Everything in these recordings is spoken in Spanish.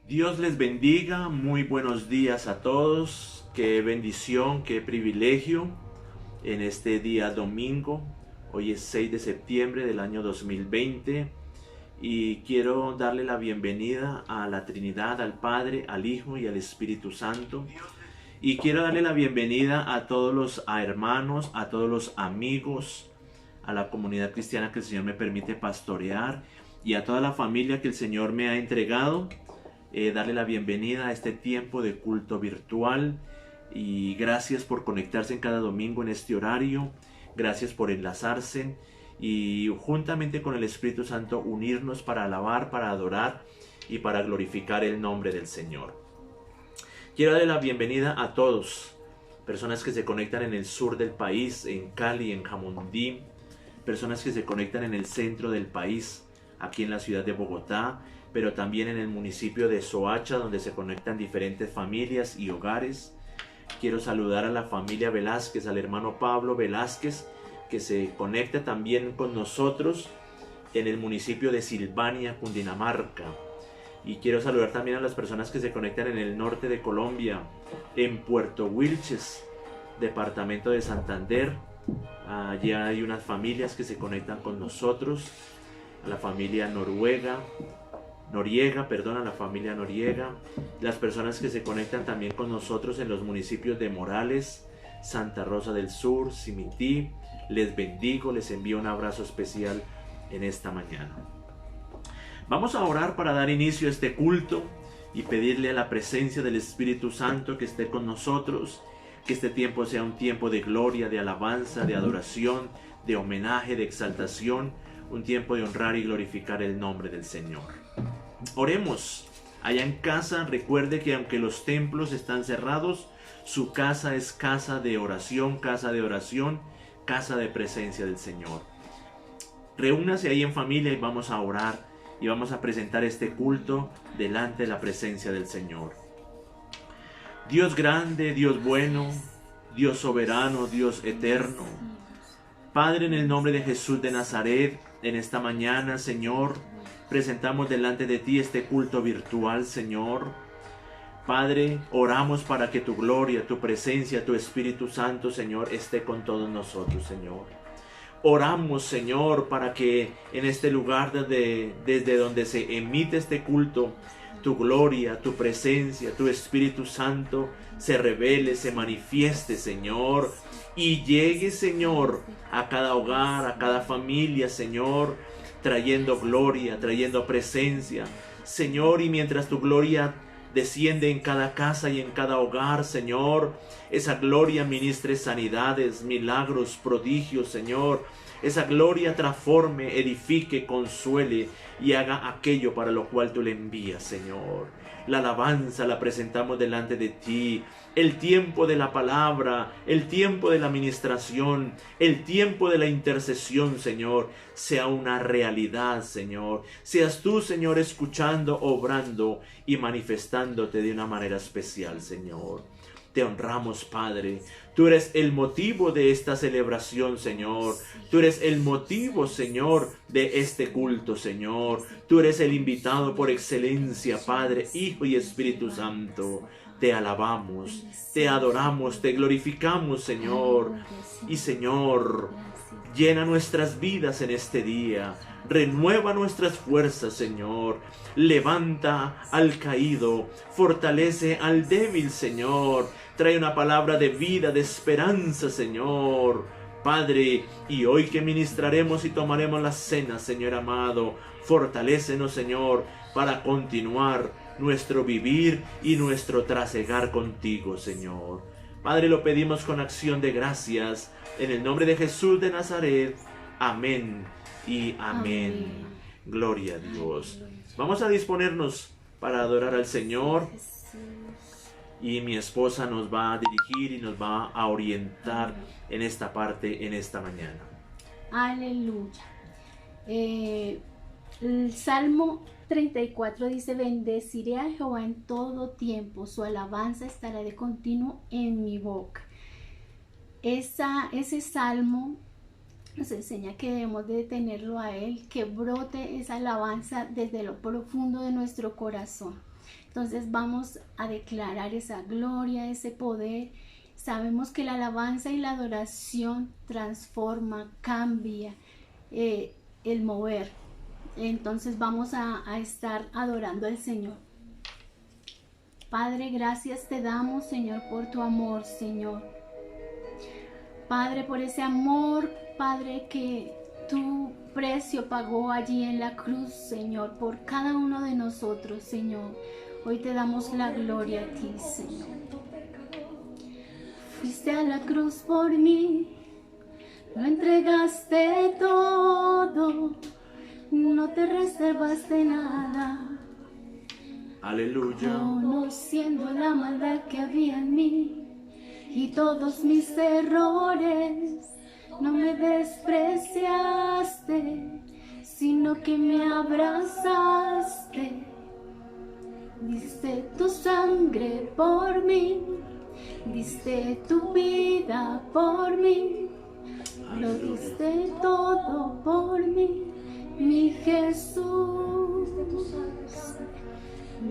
Dios les bendiga, muy buenos días a todos, qué bendición, qué privilegio en este día domingo. Hoy es 6 de septiembre del año 2020 y quiero darle la bienvenida a la Trinidad, al Padre, al Hijo y al Espíritu Santo. Y quiero darle la bienvenida a todos los hermanos, a todos los amigos, a la comunidad cristiana que el Señor me permite pastorear y a toda la familia que el Señor me ha entregado. Darle la bienvenida a este tiempo de culto virtual y gracias por conectarse en cada domingo en este horario, gracias por enlazarse y juntamente con el Espíritu Santo unirnos para alabar, para adorar y para glorificar el nombre del Señor. Quiero darle la bienvenida a todos, personas que se conectan en el sur del país, en Cali, en Jamundí, personas que se conectan en el centro del país, aquí en la ciudad de Bogotá, pero también en el municipio de Soacha, donde se conectan diferentes familias y hogares. Quiero saludar a la familia Velázquez, al hermano Pablo Velázquez, que se conecta también con nosotros en el municipio de Silvania, Cundinamarca. Y quiero saludar también a las personas que se conectan en el norte de Colombia, en Puerto Wilches, departamento de Santander. Allí hay unas familias que se conectan con nosotros, a la familia Noriega, a la familia Noriega, las personas que se conectan también con nosotros en los municipios de Morales, Santa Rosa del Sur, Simití. Les bendigo, les envío un abrazo especial en esta mañana. Vamos a orar para dar inicio a este culto y pedirle a la presencia del Espíritu Santo que esté con nosotros, que este tiempo sea un tiempo de gloria, de alabanza, de adoración, de homenaje, de exaltación, un tiempo de honrar y glorificar el nombre del Señor. Oremos. Allá en casa, recuerde que aunque los templos están cerrados, su casa es casa de oración, casa de presencia del Señor. Reúnase ahí en familia y vamos a orar y vamos a presentar este culto delante de la presencia del Señor. Dios grande, Dios bueno, Dios soberano, Dios eterno. Padre, en el nombre de Jesús de Nazaret, en esta mañana, Señor, presentamos delante de ti este culto virtual, Señor. Padre, oramos para que tu gloria, tu presencia, tu Espíritu Santo, Señor, esté con todos nosotros, Señor. Oramos, Señor, para que en este lugar desde donde se emite este culto, tu gloria, tu presencia, tu Espíritu Santo se revele, se manifieste, Señor, y llegue, Señor, a cada hogar, a cada familia, Señor, trayendo gloria, trayendo presencia, Señor, y mientras tu gloria desciende en cada casa y en cada hogar, Señor, esa gloria ministre sanidades, milagros, prodigios, Señor. Esa gloria transforme, edifique, consuele y haga aquello para lo cual tú le envías, Señor. La alabanza la presentamos delante de ti. El tiempo de la palabra, el tiempo de la ministración, el tiempo de la intercesión, Señor, sea una realidad, Señor. Seas tú, Señor, escuchando, obrando y manifestándote de una manera especial, Señor. Te honramos, Padre. Tú eres el motivo de esta celebración, Señor. Tú eres el motivo, Señor, de este culto, Señor. Tú eres el invitado por excelencia, Padre, Hijo y Espíritu Santo. Te alabamos, te adoramos, te glorificamos, Señor. Y, Señor, llena nuestras vidas en este día. Renueva nuestras fuerzas, Señor. Levanta al caído, fortalece al débil, Señor. Trae una palabra de vida, de esperanza, Señor. Padre, y hoy que ministraremos y tomaremos la cena, Señor amado, fortalécenos, Señor, para continuar nuestro vivir y nuestro trasegar contigo, Señor. Padre, lo pedimos con acción de gracias, en el nombre de Jesús de Nazaret. Amén y amén. Gloria a Dios. Vamos a disponernos para adorar al Señor. Y mi esposa nos va a dirigir y nos va a orientar en esta parte, en esta mañana. Aleluya. El Salmo 34 dice: bendeciré a Jehová en todo tiempo, su alabanza estará de continuo en mi boca. Ese salmo nos enseña que debemos de tenerlo a Él, que brote esa alabanza desde lo profundo de nuestro corazón. Entonces vamos a declarar esa gloria, ese poder. Sabemos que la alabanza y la adoración transforma, cambia el mover. Entonces vamos a estar adorando al Señor. Padre, gracias te damos, Señor, por tu amor, Señor. Padre, por ese amor, Padre, que tu precio pagó allí en la cruz, Señor, por cada uno de nosotros, Señor. Hoy te damos la gloria a ti, Señor. Fuiste a la cruz por mí, lo entregaste todo, no te reservaste nada. Aleluya. Conociendo la maldad que había en mí y todos mis errores, no me despreciaste, sino que me abrazaste. Diste tu sangre por mí, diste tu vida por mí, lo diste todo por mí, mi Jesús.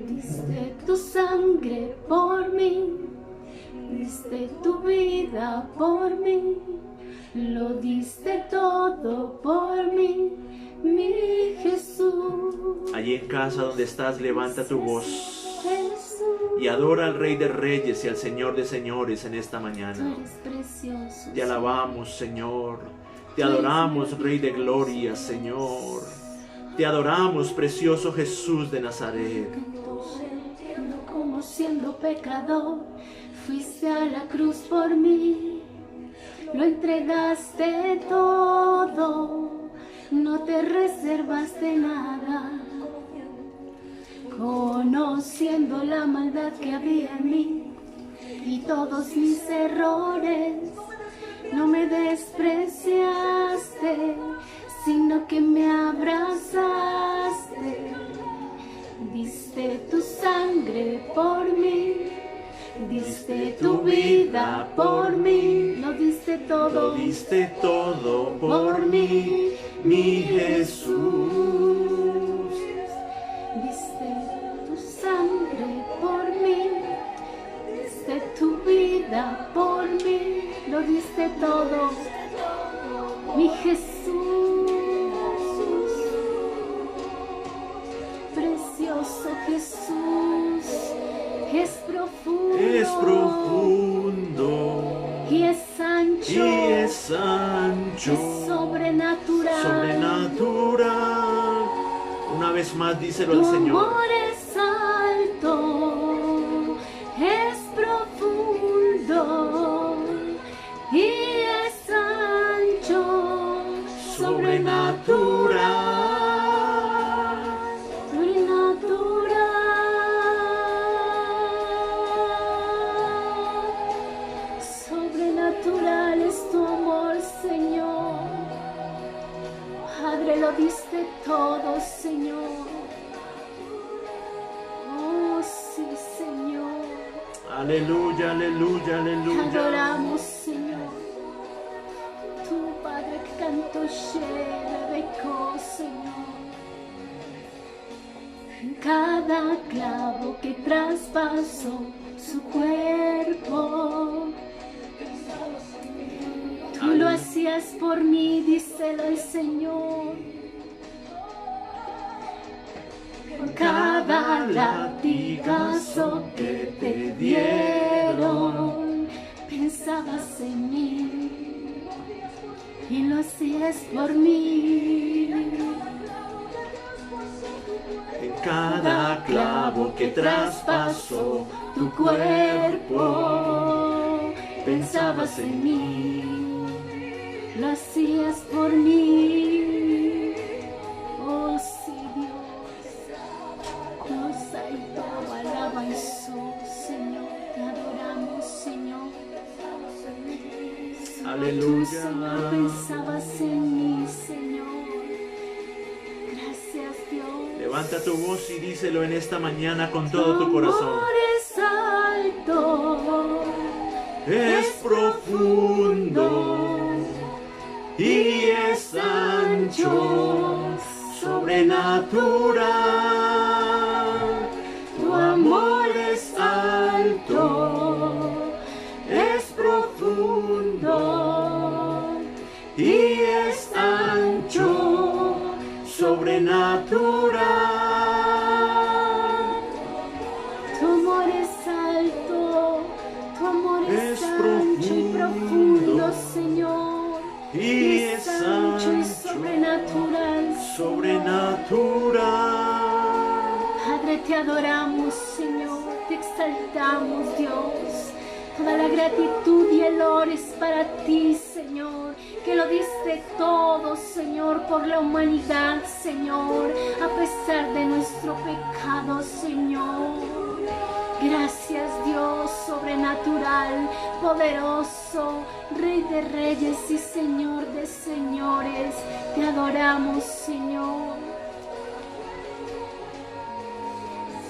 Diste tu sangre por mí, diste tu vida por mí, lo diste todo por mí, mi Jesús. Allí en casa donde estás, levanta tu voz Jesús, y adora al Rey de Reyes y al Señor de Señores en esta tú mañana. eres precioso. Te alabamos, Señor. Te adoramos, Rey de Gloria, Señor. Te adoramos, precioso Jesús de Nazaret. Como siendo pecador, fuiste a la cruz por mí, lo entregaste todo, no te reservaste nada. Conociendo la maldad que había en mí y todos mis errores, no me despreciaste, sino que me abrazaste. Diste tu sangre por mí, diste tu vida por mí, lo diste todo por mí, mi Jesús. Diste tu sangre por mí, diste tu vida por mí, lo diste todo, mi Jesús. Precioso Jesús, es profundo, y es ancho, es sobrenatural. Una vez más, díselo al tu Señor. amor es alto, es profundo, y es ancho, sobrenatural. Sobrenatural es tu amor, Señor. Padre, lo diste todo, Señor. Oh, sí, Señor. Aleluya, aleluya, Te aleluya. adoramos, Señor. Tu Padre que canto Shebeco, Señor. En cada clavo que traspasó su cuerpo, tú lo hacías por mí, díselo al Señor. En cada latigazo que te dieron, pensabas en mí y lo hacías por mí. En cada clavo que traspasó tu cuerpo, pensabas en mí, lo hacías por mí. Oh, sí, Dios, nos hay todo alabanza, Señor, te adoramos, Señor. Aleluya. Tú, Señor, pensabas en mí, Señor. Gracias, Dios. Levanta tu voz y díselo en esta mañana con todo tu corazón. amor es alto, Es profundo y ancho, sobrenatural. Tu amor es alto, es profundo y es ancho, sobrenatural. Tu amor es alto, tu amor es ancho y profundo, Señor. Y es ancho y sobrenatural, sobrenatural. Padre, te adoramos, Señor, te exaltamos, Dios. Toda la gratitud y el honor es para ti, Señor, que lo diste todo, Señor, por la humanidad, Señor, a pesar de nuestro pecado, Señor. Gracias, Dios sobrenatural, poderoso, Rey de reyes y Señor de señores. Te adoramos, Señor.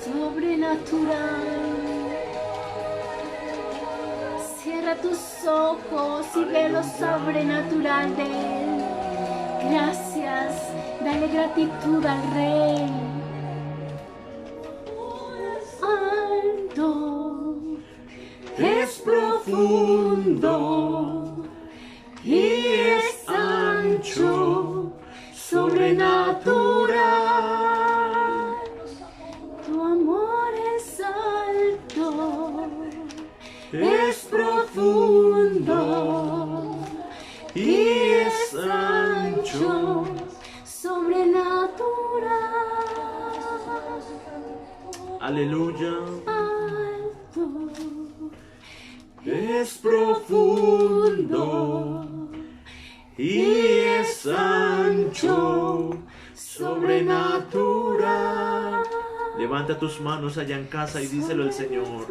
Sobrenatural. Cierra tus ojos y ve lo sobrenatural de Él. Gracias. Dale gratitud al Rey. Es profundo y es ancho, sobrenatural. Tu amor es alto, es profundo y es ancho, sobrenatural. Aleluya. Alto, Es profundo y es ancho, sobrenatural. Levanta tus manos allá en casa y díselo al Señor.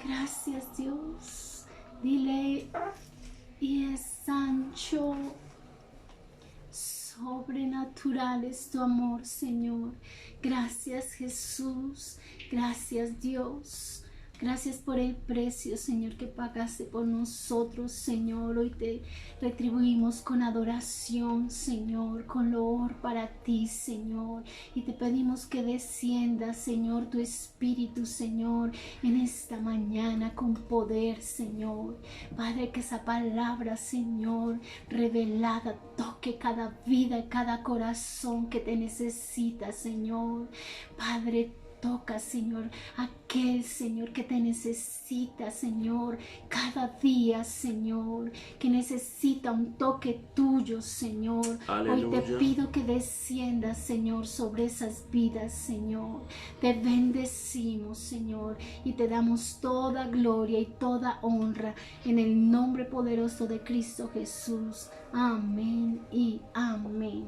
Gracias, Dios. Dile, y es ancho, sobrenatural es tu amor, Señor. Gracias, Jesús. Gracias, Dios. Gracias por el precio, Señor, que pagaste por nosotros, Señor. Hoy te retribuimos con adoración, Señor, con loor para ti, Señor. Y te pedimos que descienda, Señor, tu Espíritu, Señor, en esta mañana con poder, Señor. Padre, que esa palabra, Señor, revelada, toque cada vida, cada corazón que te necesita, Señor. Padre, toca, Señor, aquel, Señor, que te necesita, Señor, cada día, Señor, que necesita un toque tuyo, Señor. Aleluya. Hoy te pido que desciendas, Señor, sobre esas vidas, Señor. Te bendecimos, Señor, y te damos toda gloria y toda honra en el nombre poderoso de Cristo Jesús. Amén y amén.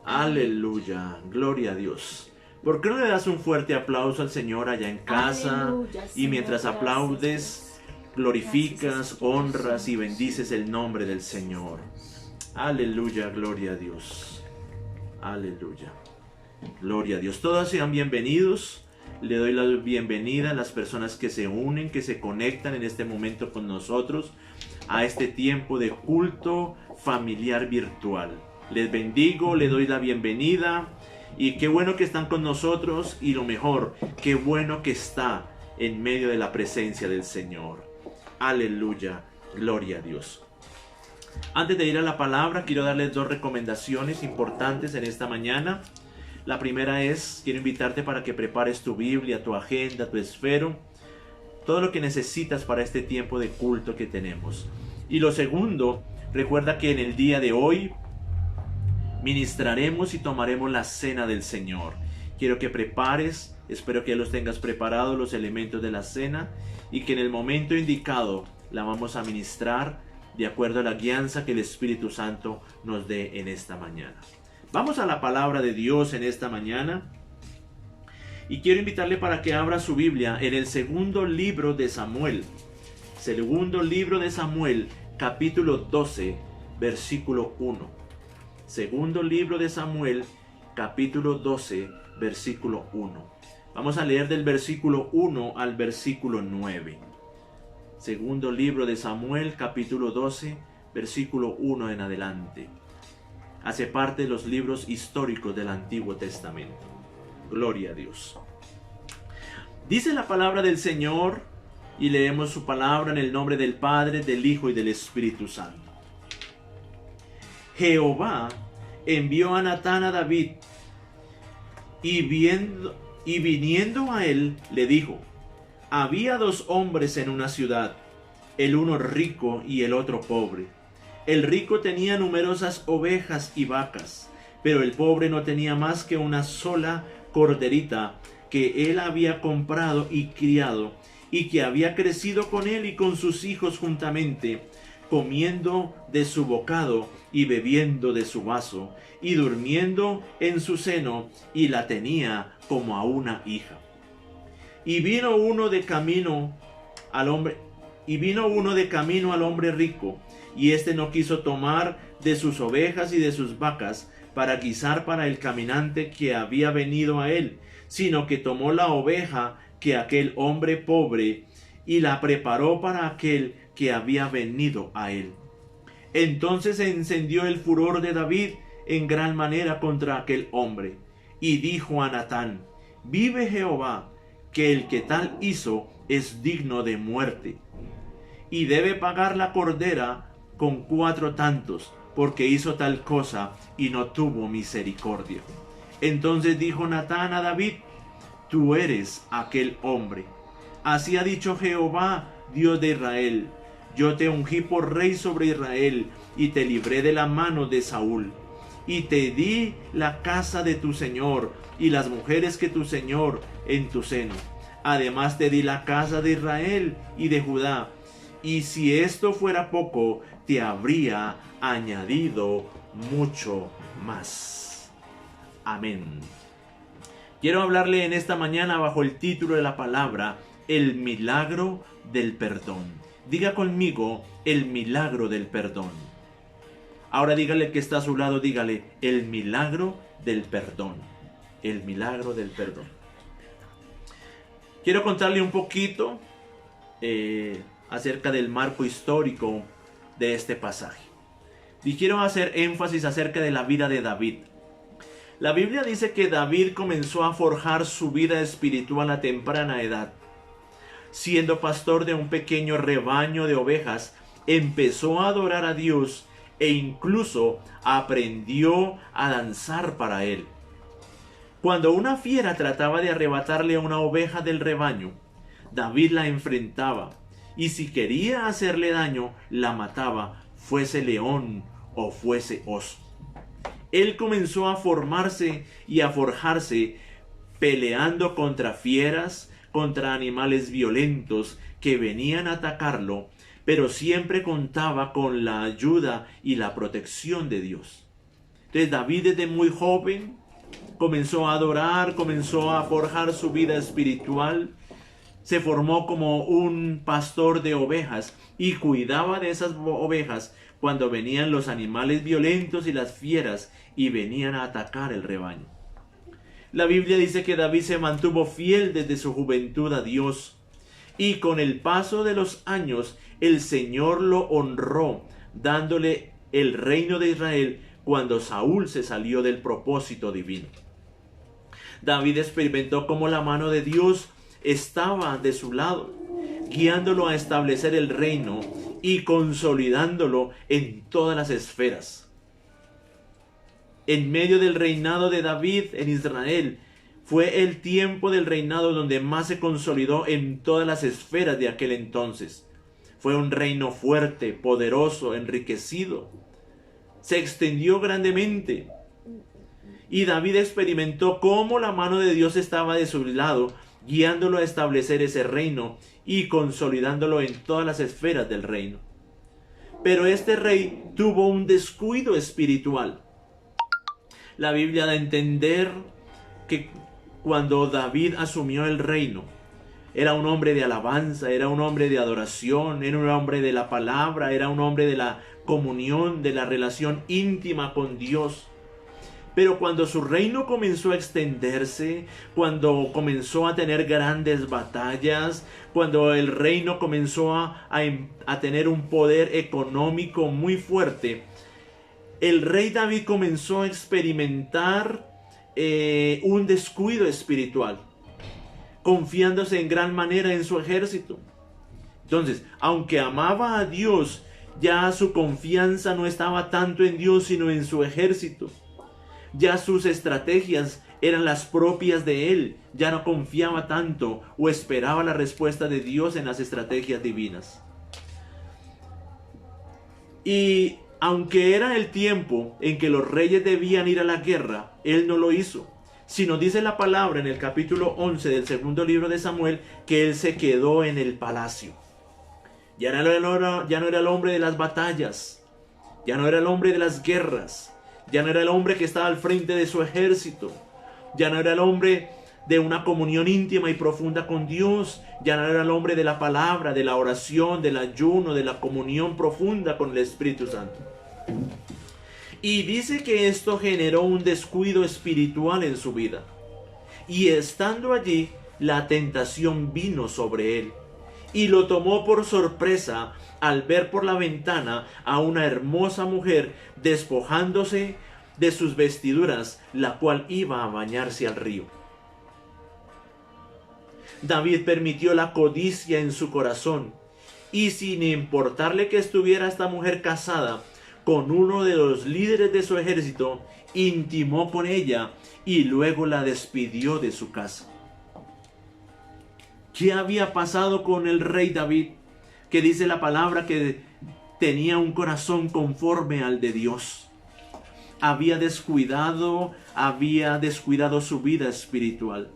Aleluya. Gloria a Dios. ¿Por qué no le das un fuerte aplauso al Señor allá en casa? Aleluya, Y mientras Señor, aplaudes, gracias, glorificas, Gracias, honras y Jesús. bendices el nombre del Señor. Aleluya, gloria a Dios. Aleluya. Gloria a Dios. Todos sean bienvenidos. Le doy la bienvenida a las personas que se unen, que se conectan en este momento con nosotros a este tiempo de culto familiar virtual. Les bendigo, le doy la bienvenida. Y qué bueno que están con nosotros, y lo mejor, qué bueno que está en medio de la presencia del Señor. Aleluya, gloria a Dios. Antes de ir a la palabra, quiero darles dos recomendaciones importantes en esta mañana. La primera es, quiero invitarte para que prepares tu Biblia, tu agenda, tu esfero, todo lo que necesitas para este tiempo de culto que tenemos. Y lo segundo, recuerda que en el día de hoy ministraremos y tomaremos la cena del Señor. Quiero que prepares, espero que ya los tengas preparados, los elementos de la cena, y que en el momento indicado la vamos a ministrar de acuerdo a la guianza que el Espíritu Santo nos dé en esta mañana. Vamos a la palabra de Dios en esta mañana, y quiero invitarle para que abra su Biblia en el segundo libro de Samuel. Segundo libro de Samuel, capítulo 12, versículo 1. Segundo libro de Samuel, capítulo 12, versículo 1. Vamos a leer del versículo 1 al versículo 9. Segundo libro de Samuel, capítulo 12, versículo 1 en adelante. Hace parte de los libros históricos del Antiguo Testamento. Gloria a Dios. Dice la palabra del Señor, y leemos su palabra en el nombre del Padre, del Hijo y del Espíritu Santo. Jehová envió a Natán a David, y viniendo a él, le dijo: había dos hombres en una ciudad, el uno rico y el otro pobre. El rico tenía numerosas ovejas y vacas, pero el pobre no tenía más que una sola corderita que él había comprado y criado, y que había crecido con él y con sus hijos juntamente, comiendo de su bocado y bebiendo de su vaso, y durmiendo en su seno, y la tenía como a una hija. Y vino uno de camino al hombre rico, y éste no quiso tomar de sus ovejas y de sus vacas para guisar para el caminante que había venido a él, sino que tomó la oveja que aquel hombre pobre y la preparó para aquel que había venido a él. Entonces se encendió el furor de David en gran manera contra aquel hombre, y dijo a Natán: vive Jehová, que el que tal hizo es digno de muerte, y debe pagar la cordera con 4 tantos, porque hizo tal cosa y no tuvo misericordia. Entonces dijo Natán a David: tú eres aquel hombre. Así ha dicho Jehová, Dios de Israel: yo te ungí por rey sobre Israel, y te libré de la mano de Saúl, y te di la casa de tu señor, y las mujeres que tu señor en tu seno. Además te di la casa de Israel y de Judá, y si esto fuera poco, te habría añadido mucho más. Amén. Quiero hablarle en esta mañana bajo el título de la palabra: el milagro del perdón. Diga conmigo: el milagro del perdón. Ahora dígale que está a su lado, dígale: el milagro del perdón. El milagro del perdón. Quiero contarle un poquito acerca del marco histórico de este pasaje. Y quiero hacer énfasis acerca de la vida de David. La Biblia dice que David comenzó a forjar su vida espiritual a temprana edad. Siendo pastor de un pequeño rebaño de ovejas, empezó a adorar a Dios e incluso aprendió a danzar para él. Cuando una fiera trataba de arrebatarle a una oveja del rebaño, David la enfrentaba, y si quería hacerle daño, la mataba, fuese león o fuese oso. Él comenzó a formarse y a forjarse peleando contra fieras, contra animales violentos que venían a atacarlo, pero siempre contaba con la ayuda y la protección de Dios. Entonces David, desde muy joven, comenzó a adorar, comenzó a forjar su vida espiritual, se formó como un pastor de ovejas y cuidaba de esas ovejas cuando venían los animales violentos y las fieras y venían a atacar el rebaño. La Biblia dice que David se mantuvo fiel desde su juventud a Dios, y con el paso de los años el Señor lo honró, dándole el reino de Israel cuando Saúl se salió del propósito divino. David experimentó cómo la mano de Dios estaba de su lado, guiándolo a establecer el reino y consolidándolo en todas las esferas. En medio del reinado de David en Israel, fue el tiempo del reinado donde más se consolidó en todas las esferas de aquel entonces. Fue un reino fuerte, poderoso, enriquecido. Se extendió grandemente. Y David experimentó cómo la mano de Dios estaba de su lado, guiándolo a establecer ese reino y consolidándolo en todas las esferas del reino. Pero este rey tuvo un descuido espiritual. La Biblia da a entender que cuando David asumió el reino, era un hombre de alabanza, era un hombre de adoración, era un hombre de la palabra, era un hombre de la comunión, de la relación íntima con Dios. Pero cuando su reino comenzó a extenderse, cuando comenzó a tener grandes batallas, cuando el reino comenzó a tener un poder económico muy fuerte, el rey David comenzó a experimentar un descuido espiritual, confiándose en gran manera en su ejército. Entonces, aunque amaba a Dios, ya su confianza no estaba tanto en Dios, sino en su ejército. Ya sus estrategias eran las propias de él. Ya no confiaba tanto o esperaba la respuesta de Dios en las estrategias divinas. Y aunque era el tiempo en que los reyes debían ir a la guerra, él no lo hizo. Sino dice la palabra en el capítulo 11 del segundo libro de Samuel que él se quedó en el palacio. Ya no era el hombre de las batallas, ya no era el hombre de las guerras, ya no era el hombre que estaba al frente de su ejército, ya no era el hombre de una comunión íntima y profunda con Dios, ya no era el hombre de la palabra, de la oración, del ayuno, de la comunión profunda con el Espíritu Santo. Y dice que esto generó un descuido espiritual en su vida. Y estando allí, la tentación vino sobre él. Y lo tomó por sorpresa al ver por la ventana a una hermosa mujer despojándose de sus vestiduras, la cual iba a bañarse al río. David permitió la codicia en su corazón, y sin importarle que estuviera esta mujer casada con uno de los líderes de su ejército, intimó con ella y luego la despidió de su casa. ¿Qué había pasado con el rey David? Que dice la palabra que tenía un corazón conforme al de Dios. Había descuidado su vida espiritual.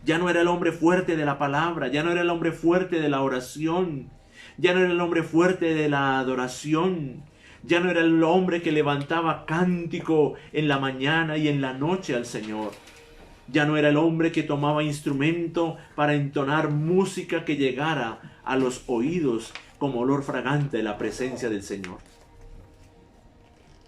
Ya no era el hombre fuerte de la palabra, ya no era el hombre fuerte de la oración, ya no era el hombre fuerte de la adoración, ya no era el hombre que levantaba cántico en la mañana y en la noche al Señor. Ya no era el hombre que tomaba instrumento para entonar música que llegara a los oídos como olor fragante de la presencia del Señor.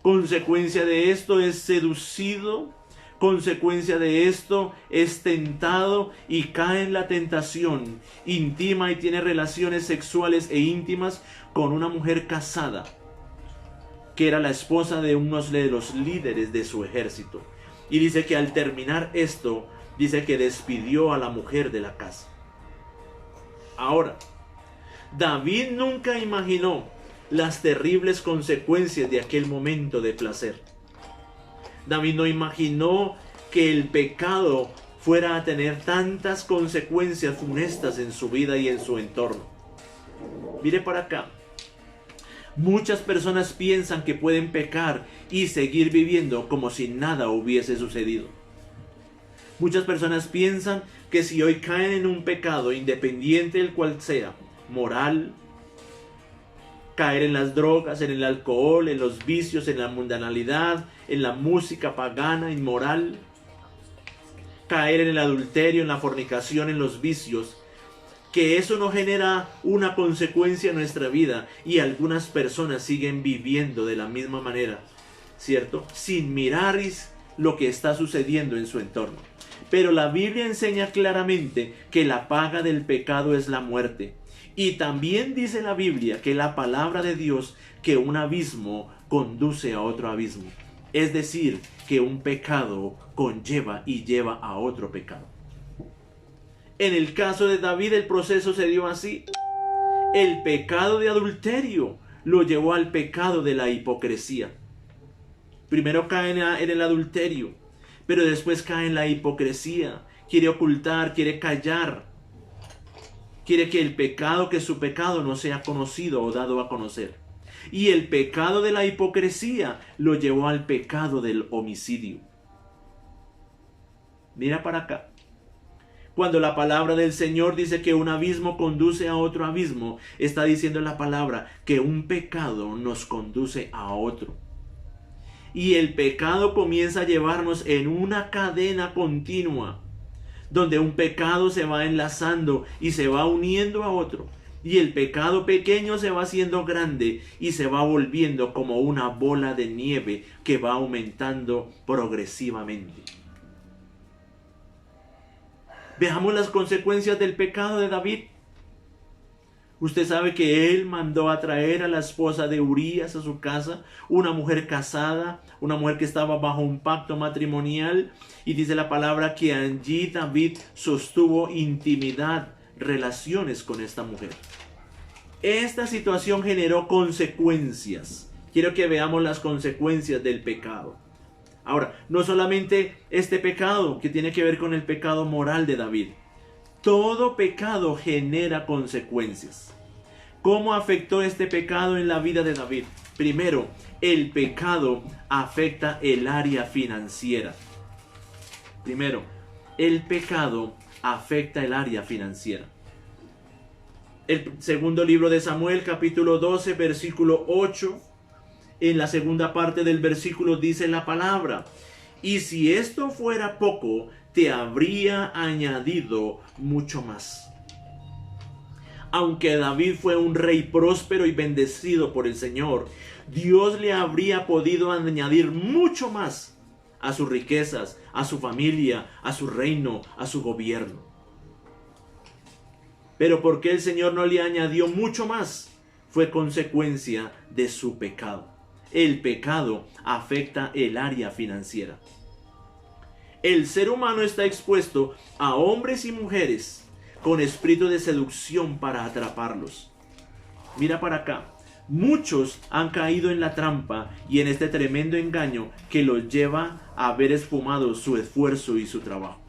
Consecuencia de esto es seducido, consecuencia de esto es tentado y cae en la tentación, intima y tiene relaciones sexuales e íntimas con una mujer casada, que era la esposa de uno de los líderes de su ejército. Y dice que al terminar esto, dice que despidió a la mujer de la casa. Ahora, David nunca imaginó las terribles consecuencias de aquel momento de placer. David no imaginó que el pecado fuera a tener tantas consecuencias funestas en su vida y en su entorno. Mire para acá. Muchas personas piensan que pueden pecar y seguir viviendo como si nada hubiese sucedido. Muchas personas piensan que si hoy caen en un pecado, independiente del cual sea, moral, caer en las drogas, en el alcohol, en los vicios, en la mundanalidad, en la música pagana, inmoral, caer en el adulterio, en la fornicación, en los vicios, que eso no genera una consecuencia en nuestra vida, y algunas personas siguen viviendo de la misma manera, ¿cierto? Sin mirar lo que está sucediendo en su entorno. Pero la Biblia enseña claramente que la paga del pecado es la muerte. Y también dice la Biblia que la palabra de Dios, que un abismo conduce a otro abismo. Es decir, que un pecado conlleva y lleva a otro pecado. En el caso de David el proceso se dio así. El pecado de adulterio lo llevó al pecado de la hipocresía. Primero cae en el adulterio, pero después cae en la hipocresía. Quiere ocultar, quiere callar. Quiere que su pecado no sea conocido o dado a conocer. Y el pecado de la hipocresía lo llevó al pecado del homicidio. Mira para acá. Cuando la palabra del Señor dice que un abismo conduce a otro abismo, está diciendo la palabra que un pecado nos conduce a otro. Y el pecado comienza a llevarnos en una cadena continua, donde un pecado se va enlazando y se va uniendo a otro. Y el pecado pequeño se va haciendo grande y se va volviendo como una bola de nieve que va aumentando progresivamente. Veamos las consecuencias del pecado de David. Usted sabe que él mandó a traer a la esposa de Urías a su casa, una mujer casada, una mujer que estaba bajo un pacto matrimonial, y dice la palabra que allí David sostuvo intimidad, relaciones con esta mujer. Esta situación generó consecuencias. Quiero que veamos las consecuencias del pecado. Ahora, no solamente este pecado que tiene que ver con el pecado moral de David. Todo pecado genera consecuencias. ¿Cómo afectó este pecado en la vida de David? Primero, el pecado afecta el área financiera. Primero, el pecado afecta el área financiera. El segundo libro de Samuel, capítulo 12, versículo 8. En la segunda parte del versículo dice la palabra: y si esto fuera poco, te habría añadido mucho más. Aunque David fue un rey próspero y bendecido por el Señor, Dios le habría podido añadir mucho más a sus riquezas, a su familia, a su reino, a su gobierno. Pero ¿por qué el Señor no le añadió mucho más? Fue consecuencia de su pecado. El pecado afecta el área financiera. El ser humano está expuesto a hombres y mujeres con espíritu de seducción para atraparlos. Mira para acá. Muchos han caído en la trampa y en este tremendo engaño que los lleva a ver esfumado su esfuerzo y su trabajo.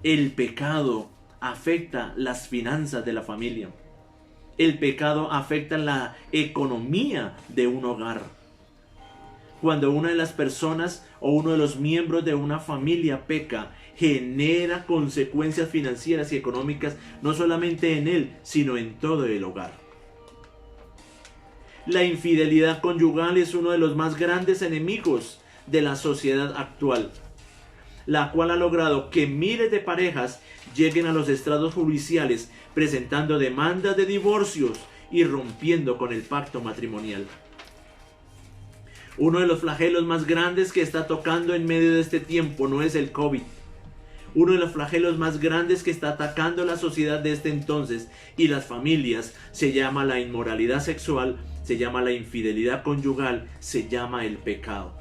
El pecado afecta las finanzas de la familia. El pecado afecta la economía de un hogar. Cuando una de las personas o uno de los miembros de una familia peca, genera consecuencias financieras y económicas no solamente en él, sino en todo el hogar. La infidelidad conyugal es uno de los más grandes enemigos de la sociedad actual, la cual ha logrado que miles de parejas lleguen a los estrados judiciales presentando demandas de divorcios y rompiendo con el pacto matrimonial. Uno de los flagelos más grandes que está tocando en medio de este tiempo no es el COVID. Uno de los flagelos más grandes que está atacando la sociedad de este entonces y las familias se llama la inmoralidad sexual, se llama la infidelidad conyugal, se llama el pecado.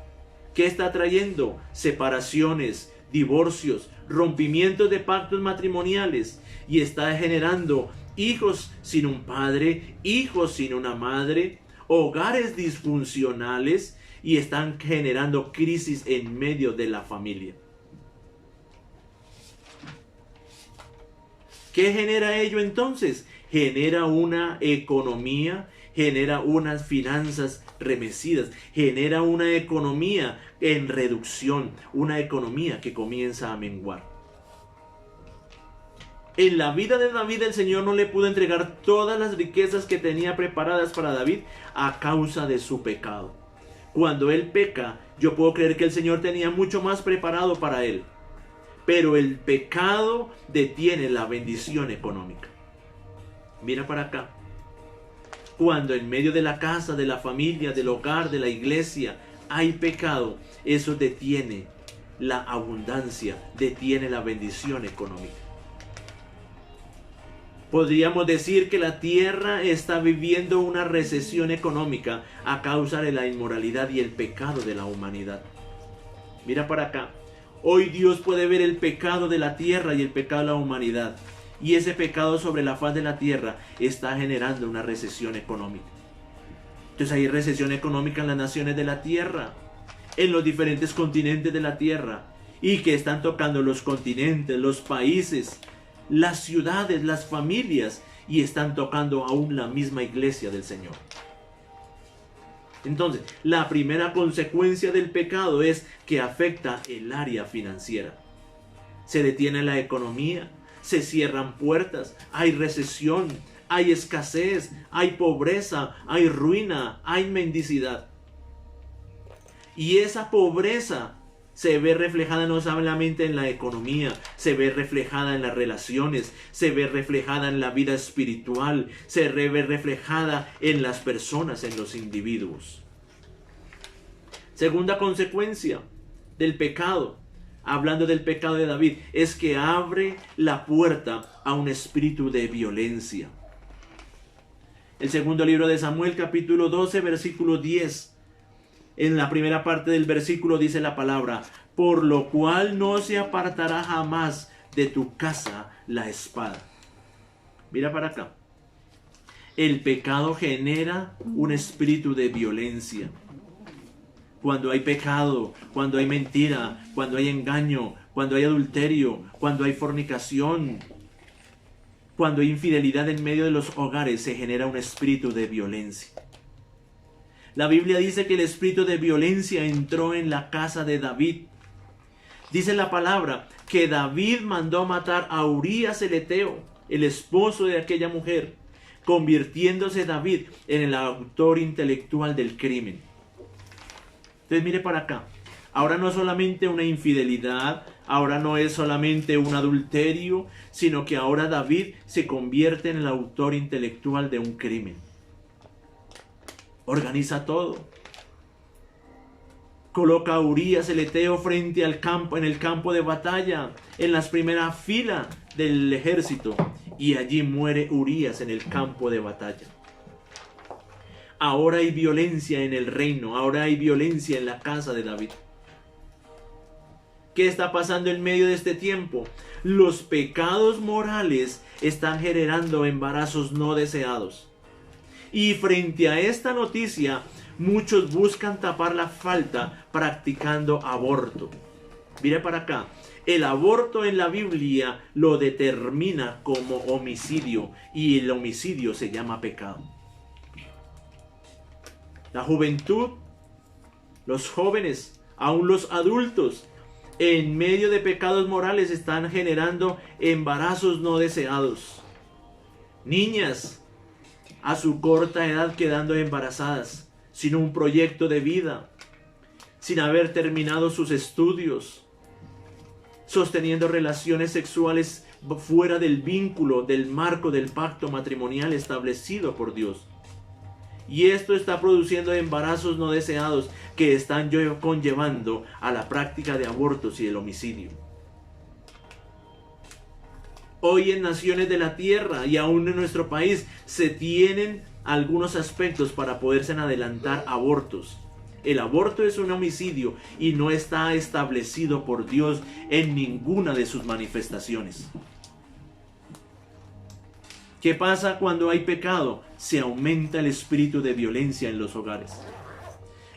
¿Qué está trayendo? Separaciones, divorcios, rompimientos de pactos matrimoniales, y está generando hijos sin un padre, hijos sin una madre, hogares disfuncionales, y están generando crisis en medio de la familia. ¿Qué genera ello entonces? Genera una economía, genera unas finanzas remecidas, genera una economía en reducción, una economía que comienza a menguar. En la vida de David el Señor no le pudo entregar todas las riquezas que tenía preparadas para David a causa de su pecado. Cuando él peca, yo puedo creer que el Señor tenía mucho más preparado para él. Pero el pecado detiene la bendición económica. Mira para acá. Cuando en medio de la casa, de la familia, del hogar, de la iglesia, hay pecado, eso detiene la abundancia, detiene la bendición económica. Podríamos decir que la tierra está viviendo una recesión económica a causa de la inmoralidad y el pecado de la humanidad. Mira para acá. Hoy Dios puede ver el pecado de la tierra y el pecado de la humanidad. Y ese pecado sobre la faz de la tierra está generando una recesión económica. Entonces hay recesión económica en las naciones de la tierra, en los diferentes continentes de la tierra, y que están tocando los continentes, los países, las ciudades, las familias, y están tocando aún la misma iglesia del Señor. Entonces, la primera consecuencia del pecado es que afecta el área financiera. Se detiene la economía, se cierran puertas, hay recesión, hay escasez, hay pobreza, hay ruina, hay mendicidad. Y esa pobreza se ve reflejada no solamente en la economía, se ve reflejada en las relaciones, se ve reflejada en la vida espiritual, se ve reflejada en las personas, en los individuos. Segunda consecuencia del pecado, hablando del pecado de David, es que abre la puerta a un espíritu de violencia. El segundo libro de Samuel, capítulo 12, versículo 10. En la primera parte del versículo dice la palabra: por lo cual no se apartará jamás de tu casa la espada. Mira para acá. El pecado genera un espíritu de violencia. Cuando hay pecado, cuando hay mentira, cuando hay engaño, cuando hay adulterio, cuando hay fornicación, cuando hay infidelidad en medio de los hogares, se genera un espíritu de violencia. La Biblia dice que el espíritu de violencia entró en la casa de David. Dice la palabra que David mandó matar a Urías el Eteo, el esposo de aquella mujer, convirtiéndose David en el autor intelectual del crimen. Entonces mire para acá. Ahora no es solamente una infidelidad, ahora no es solamente un adulterio, sino que ahora David se convierte en el autor intelectual de un crimen. Organiza todo. Coloca a Urías el Eteo frente al campo, en el campo de batalla, en las primeras filas del ejército, y allí muere Urías en el campo de batalla. Ahora hay violencia en el reino, ahora hay violencia en la casa de David. ¿Qué está pasando en medio de este tiempo? Los pecados morales están generando embarazos no deseados. Y frente a esta noticia, muchos buscan tapar la falta practicando aborto. Mire para acá. El aborto en la Biblia lo determina como homicidio, y el homicidio se llama pecado. La juventud, los jóvenes, aún los adultos, en medio de pecados morales están generando embarazos no deseados. Niñas, a su corta edad quedando embarazadas, sin un proyecto de vida, sin haber terminado sus estudios, sosteniendo relaciones sexuales fuera del vínculo, del marco del pacto matrimonial establecido por Dios. Y esto está produciendo embarazos no deseados que están conllevando a la práctica de abortos y el homicidio. Hoy en naciones de la tierra y aún en nuestro país se tienen algunos aspectos para poderse adelantar abortos. El aborto es un homicidio y no está establecido por Dios en ninguna de sus manifestaciones. ¿Qué pasa cuando hay pecado? Se aumenta el espíritu de violencia en los hogares.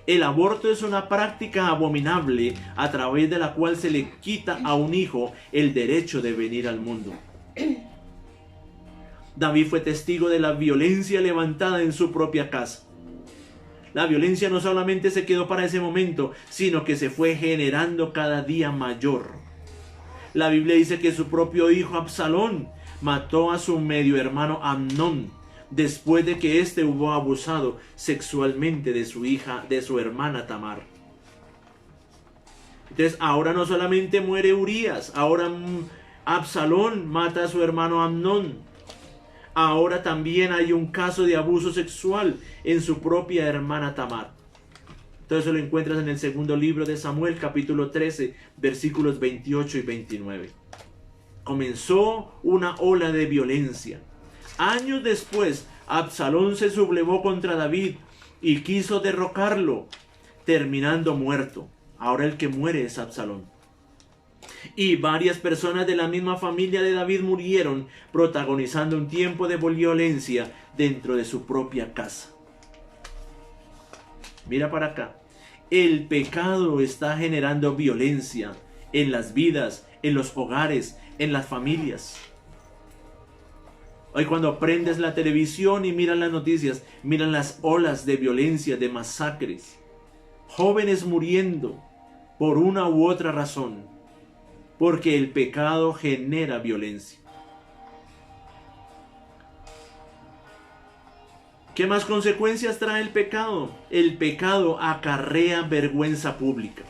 El aborto es una práctica abominable a través de la cual se le quita a un hijo el derecho de venir al mundo. David fue testigo de la violencia levantada en su propia casa. La violencia no solamente se quedó para ese momento, sino que se fue generando cada día mayor. La Biblia dice que su propio hijo Absalón mató a su medio hermano Amnón, después de que éste hubo abusado sexualmente de su hija, de su hermana Tamar. Entonces ahora no solamente muere Urías, ahora Absalón mata a su hermano Amnón. Ahora también hay un caso de abuso sexual en su propia hermana Tamar. Entonces lo encuentras en el segundo libro de Samuel, capítulo 13, versículos 28 y 29. Comenzó una ola de violencia. Años después, Absalón se sublevó contra David y quiso derrocarlo, terminando muerto. Ahora el que muere es Absalón. Y varias personas de la misma familia de David murieron, protagonizando un tiempo de violencia dentro de su propia casa. Mira para acá. El pecado está generando violencia en las vidas, en los hogares, en las familias. Hoy cuando prendes la televisión y miran las noticias, miran las olas de violencia, de masacres. Jóvenes muriendo por una u otra razón. Porque el pecado genera violencia. ¿Qué más consecuencias trae el pecado? El pecado acarrea vergüenza pública.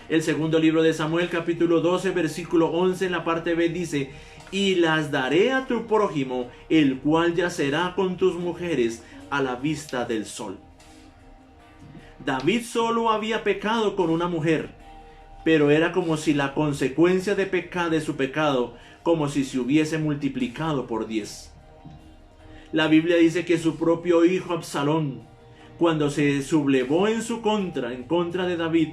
El segundo libro de Samuel, capítulo 12, versículo 11, en la parte B dice: y las daré a tu prójimo, el cual yacerá con tus mujeres a la vista del sol. David solo había pecado con una mujer, pero era como si la consecuencia de su pecado, como si se hubiese multiplicado por 10. La Biblia dice que su propio hijo Absalón, cuando se sublevó en contra de David,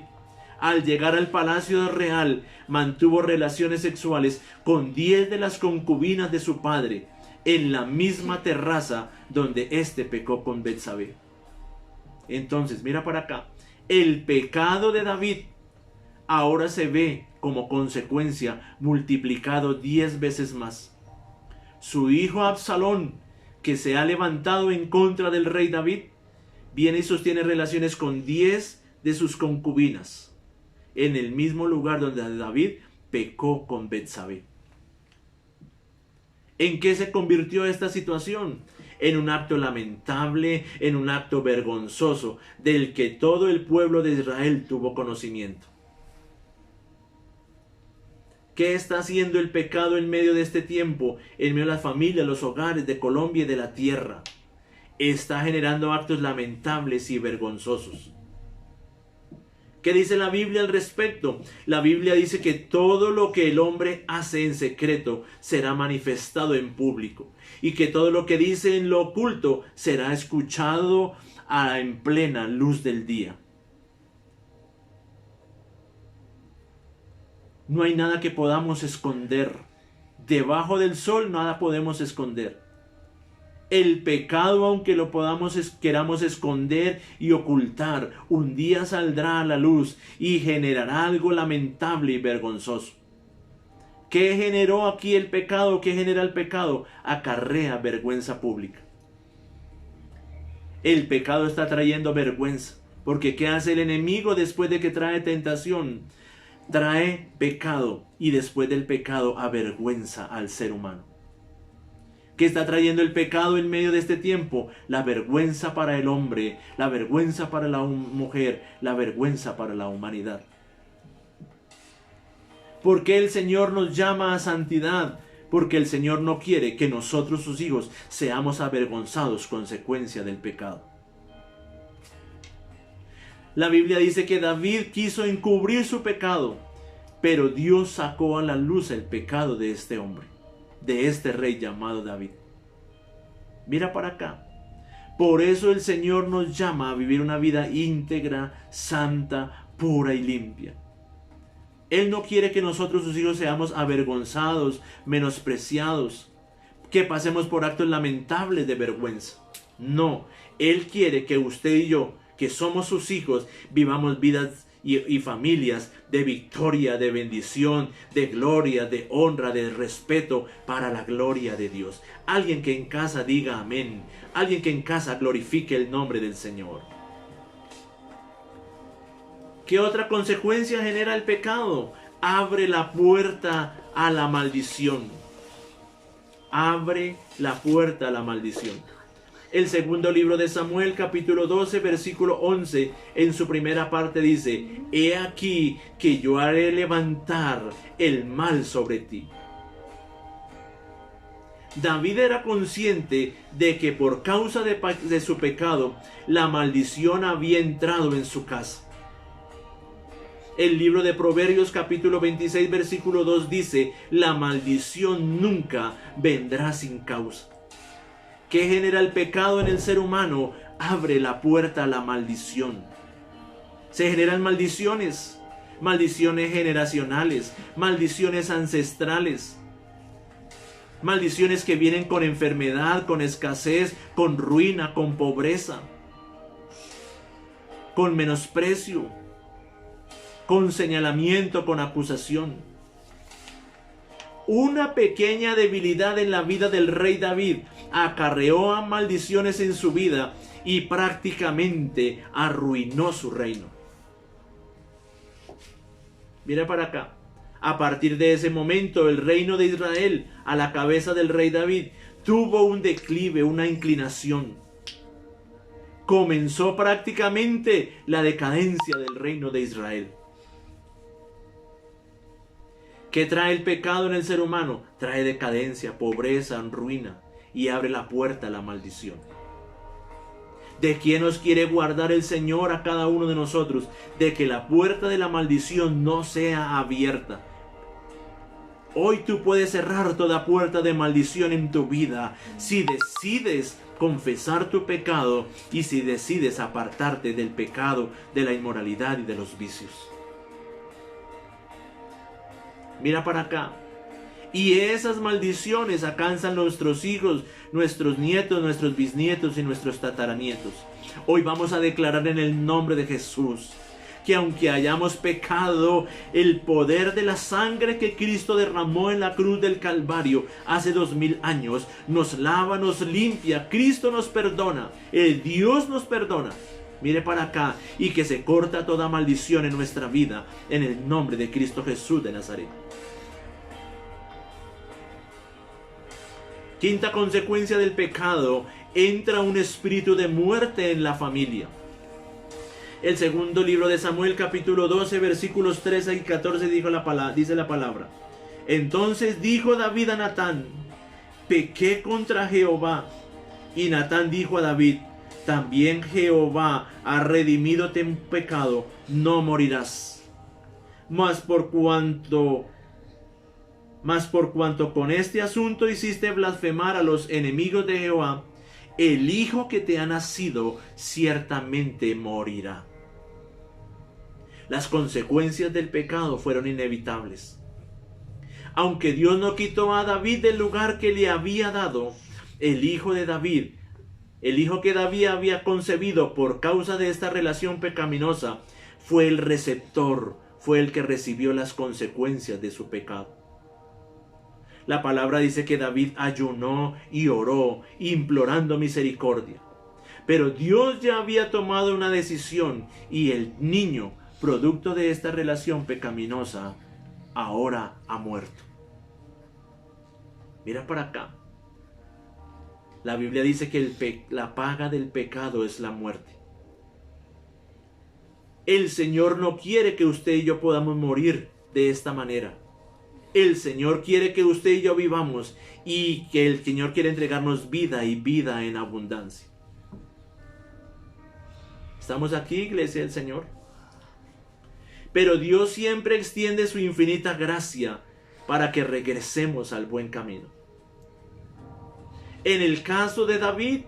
al llegar al palacio real, mantuvo relaciones sexuales con 10 de las concubinas de su padre, en la misma terraza donde éste pecó con Betsabé. Entonces, mira para acá, el pecado de David ahora se ve como consecuencia multiplicado 10 veces más. Su hijo Absalón, que se ha levantado en contra del rey David, viene y sostiene relaciones con 10 de sus concubinas, en el mismo lugar donde David pecó con Betsabé. ¿En qué se convirtió esta situación? En un acto lamentable, en un acto vergonzoso, del que todo el pueblo de Israel tuvo conocimiento. ¿Qué está haciendo el pecado en medio de este tiempo, en medio de las familias, los hogares de Colombia y de la tierra? Está generando actos lamentables y vergonzosos. ¿Qué dice la Biblia al respecto? La Biblia dice que todo lo que el hombre hace en secreto será manifestado en público, y que todo lo que dice en lo oculto será escuchado en plena luz del día. No hay nada que podamos esconder. Debajo del sol nada podemos esconder. El pecado, aunque lo queramos esconder y ocultar, un día saldrá a la luz y generará algo lamentable y vergonzoso. ¿Qué generó aquí el pecado? ¿Qué genera el pecado? Acarrea vergüenza pública. El pecado está trayendo vergüenza, porque ¿qué hace el enemigo después de que trae tentación? Trae pecado, y después del pecado avergüenza al ser humano. ¿Qué está trayendo el pecado en medio de este tiempo? La vergüenza para el hombre, la vergüenza para la mujer, la vergüenza para la humanidad. ¿Por qué el Señor nos llama a santidad? Porque el Señor no quiere que nosotros, sus hijos, seamos avergonzados consecuencia del pecado. La Biblia dice que David quiso encubrir su pecado, pero Dios sacó a la luz el pecado de este hombre, de este rey llamado David. Mira para acá. Por eso el Señor nos llama a vivir una vida íntegra, santa, pura y limpia. Él no quiere que nosotros, sus hijos, seamos avergonzados, menospreciados, que pasemos por actos lamentables de vergüenza. No, Él quiere que usted y yo, que somos sus hijos, vivamos vidas y familias de victoria, de bendición, de gloria, de honra, de respeto para la gloria de Dios. Alguien que en casa diga amén. Alguien que en casa glorifique el nombre del Señor. ¿Qué otra consecuencia genera el pecado? Abre la puerta a la maldición. Abre la puerta a la maldición. El segundo libro de Samuel, capítulo 12, versículo 11, en su primera parte dice: He aquí que yo haré levantar el mal sobre ti. David era consciente de que por causa de su pecado, la maldición había entrado en su casa. El libro de Proverbios, capítulo 26, versículo 2 dice: la maldición nunca vendrá sin causa. ¿Qué genera el pecado en el ser humano? Abre la puerta a la maldición. Se generan maldiciones, maldiciones generacionales, maldiciones ancestrales, maldiciones que vienen con enfermedad, con escasez, con ruina, con pobreza, con menosprecio, con señalamiento, con acusación. Una pequeña debilidad en la vida del rey David acarreó a maldiciones en su vida y prácticamente arruinó su reino. Mira para acá. A partir de ese momento, el reino de Israel, a la cabeza del rey David, tuvo un declive, una inclinación. Comenzó prácticamente la decadencia del reino de Israel. ¿Qué trae el pecado en el ser humano? Trae decadencia, pobreza, ruina y abre la puerta a la maldición. ¿De quién nos quiere guardar el Señor a cada uno de nosotros? De que la puerta de la maldición no sea abierta. Hoy tú puedes cerrar toda puerta de maldición en tu vida si decides confesar tu pecado y si decides apartarte del pecado, de la inmoralidad y de los vicios. Mira para acá. Y esas maldiciones alcanzan nuestros hijos, nuestros nietos, nuestros bisnietos y nuestros tataranietos. Hoy vamos a declarar en el nombre de Jesús que aunque hayamos pecado, el poder de la sangre que Cristo derramó en la cruz del Calvario hace 2000 años nos lava, nos limpia. Cristo nos perdona, el Dios nos perdona. Mire para acá, y que se corta toda maldición en nuestra vida en el nombre de Cristo Jesús de Nazaret. Quinta consecuencia del pecado: entra un espíritu de muerte en la familia. El segundo libro de Samuel, capítulo 12, versículos 13 y 14 dice la palabra. Entonces dijo David a Natán: pequé contra Jehová. Y Natán dijo a David: también Jehová ha redimido tu pecado, no morirás. Mas por cuanto con este asunto hiciste blasfemar a los enemigos de Jehová, el hijo que te ha nacido ciertamente morirá. Las consecuencias del pecado fueron inevitables. Aunque Dios no quitó a David del lugar que le había dado, el hijo de David, el hijo que David había concebido por causa de esta relación pecaminosa, fue el receptor, fue el que recibió las consecuencias de su pecado. La palabra dice que David ayunó y oró, implorando misericordia. Pero Dios ya había tomado una decisión y el niño, producto de esta relación pecaminosa, ahora ha muerto. Mira para acá. La Biblia dice que la paga del pecado es la muerte. El Señor no quiere que usted y yo podamos morir de esta manera. El Señor quiere que usted y yo vivamos y que el Señor quiere entregarnos vida y vida en abundancia. ¿Estamos aquí, iglesia del Señor? Pero Dios siempre extiende su infinita gracia para que regresemos al buen camino. En el caso de David,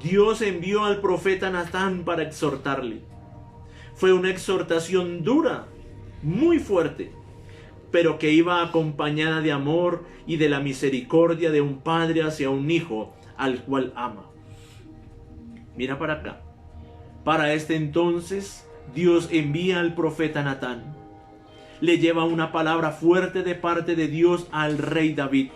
Dios envió al profeta Natán para exhortarle. Fue una exhortación dura, muy fuerte, pero que iba acompañada de amor y de la misericordia de un padre hacia un hijo al cual ama. Mira para acá. Para este entonces, Dios envía al profeta Natán. Le lleva una palabra fuerte de parte de Dios al rey David.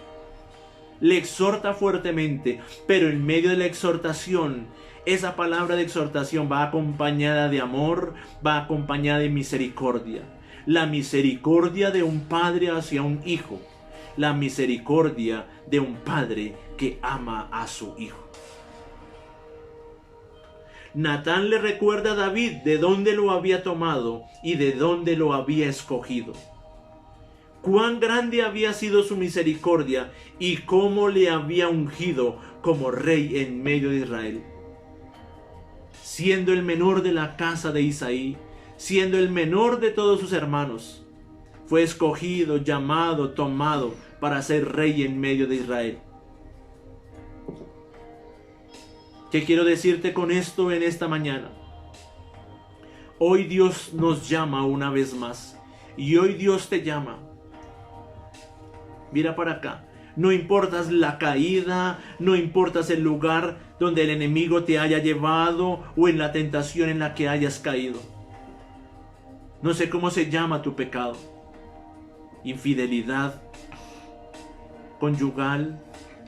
Le exhorta fuertemente, pero en medio de la exhortación, esa palabra de exhortación va acompañada de amor, va acompañada de misericordia. La misericordia de un padre hacia un hijo. La misericordia de un padre que ama a su hijo. Natán le recuerda a David de dónde lo había tomado y de dónde lo había escogido. Cuán grande había sido su misericordia y cómo le había ungido como rey en medio de Israel. Siendo el menor de la casa de Isaí, siendo el menor de todos sus hermanos, fue escogido, llamado, tomado para ser rey en medio de Israel. ¿Qué quiero decirte con esto en esta mañana? Hoy Dios nos llama una vez más. Y hoy Dios te llama. Mira para acá. No importas la caída, no importas el lugar donde el enemigo te haya llevado o en la tentación en la que hayas caído. No sé cómo se llama tu pecado. Infidelidad conyugal,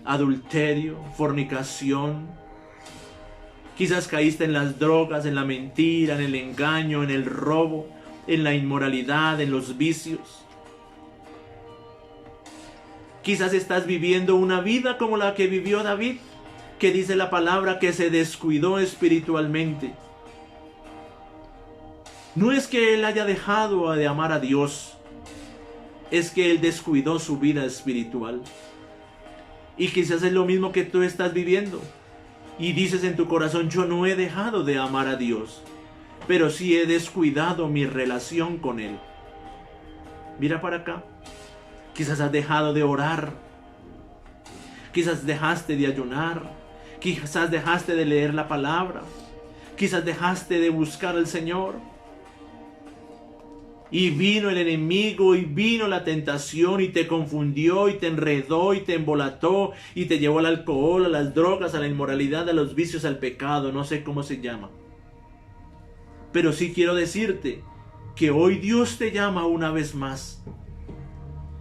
adulterio, fornicación. Quizás caíste en las drogas, en la mentira, en el engaño, en el robo, en la inmoralidad, en los vicios. Quizás estás viviendo una vida como la que vivió David, que dice la palabra que se descuidó espiritualmente. No es que él haya dejado de amar a Dios, es que él descuidó su vida espiritual. Y quizás es lo mismo que tú estás viviendo. Y dices en tu corazón, yo no he dejado de amar a Dios, pero sí he descuidado mi relación con Él. Mira para acá. Quizás has dejado de orar. Quizás dejaste de ayunar. Quizás dejaste de leer la palabra. Quizás dejaste de buscar al Señor. Y vino el enemigo y vino la tentación y te confundió y te enredó y te embolató y te llevó al alcohol, a las drogas, a la inmoralidad, a los vicios, al pecado, no sé cómo se llama. Pero sí quiero decirte que hoy Dios te llama una vez más.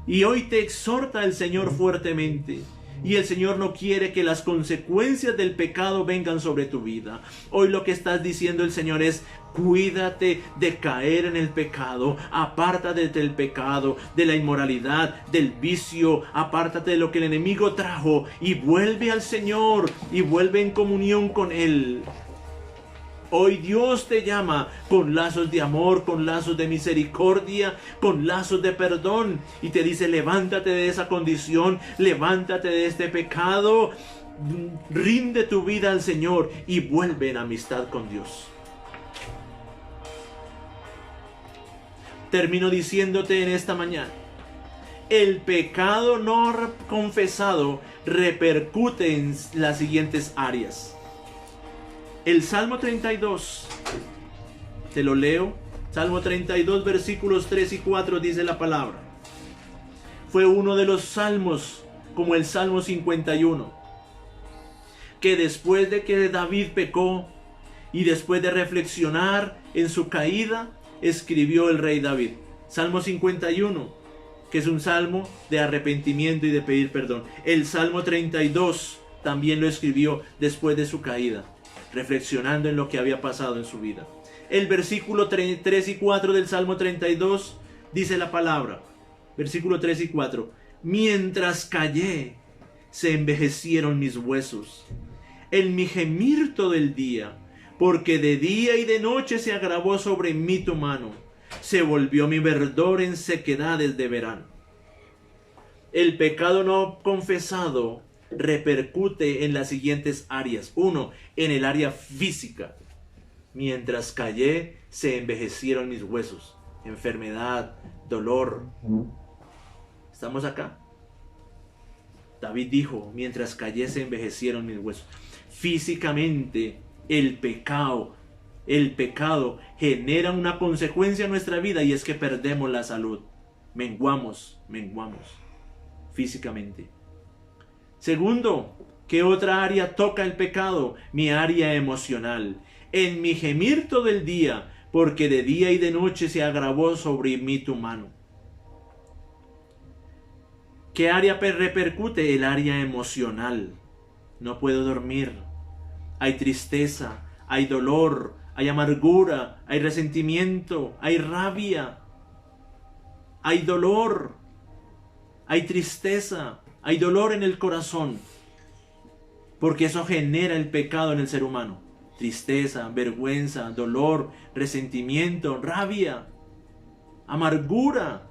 Y hoy te exhorta el Señor fuertemente. Y el Señor no quiere que las consecuencias del pecado vengan sobre tu vida. Hoy lo que estás diciendo el Señor es: cuídate de caer en el pecado, apártate del pecado, de la inmoralidad, del vicio, apártate de lo que el enemigo trajo y vuelve al Señor y vuelve en comunión con Él. Hoy Dios te llama con lazos de amor, con lazos de misericordia, con lazos de perdón. Y te dice: levántate de esa condición, levántate de este pecado, rinde tu vida al Señor y vuelve en amistad con Dios. Termino diciéndote en esta mañana: el pecado no confesado repercute en las siguientes áreas. El Salmo 32, te lo leo. Salmo 32, versículos 3 y 4 dice la palabra. Fue uno de los salmos, como el Salmo 51, que después de que David pecó y después de reflexionar en su caída, escribió el rey David. Salmo 51, que es un salmo de arrepentimiento y de pedir perdón. El Salmo 32 también lo escribió después de su caída, reflexionando en lo que había pasado en su vida. El versículo 3 y 4 del Salmo 32 dice la palabra, versículo 3 y 4: mientras callé, se envejecieron mis huesos en mi gemir todo el día, porque de día y de noche se agravó sobre mí tu mano, se volvió mi verdor en sequedades de verano. El pecado no confesado repercute en las siguientes áreas. 1. En el área física. Mientras callé, se envejecieron mis huesos. Enfermedad, dolor. ¿Estamos acá? David dijo: mientras callé, se envejecieron mis huesos. Físicamente, el pecado genera una consecuencia en nuestra vida, y es que perdemos la salud. Menguamos físicamente. Segundo, ¿qué otra área toca el pecado? Mi área emocional. En mi gemir todo el día, porque de día y de noche se agravó sobre mí tu mano. ¿Qué área repercute? El área emocional. No puedo dormir. Hay tristeza, hay dolor, hay amargura, hay resentimiento, hay rabia, hay dolor, hay tristeza. Hay dolor en el corazón, porque eso genera el pecado en el ser humano. Tristeza, vergüenza, dolor, resentimiento, rabia, amargura,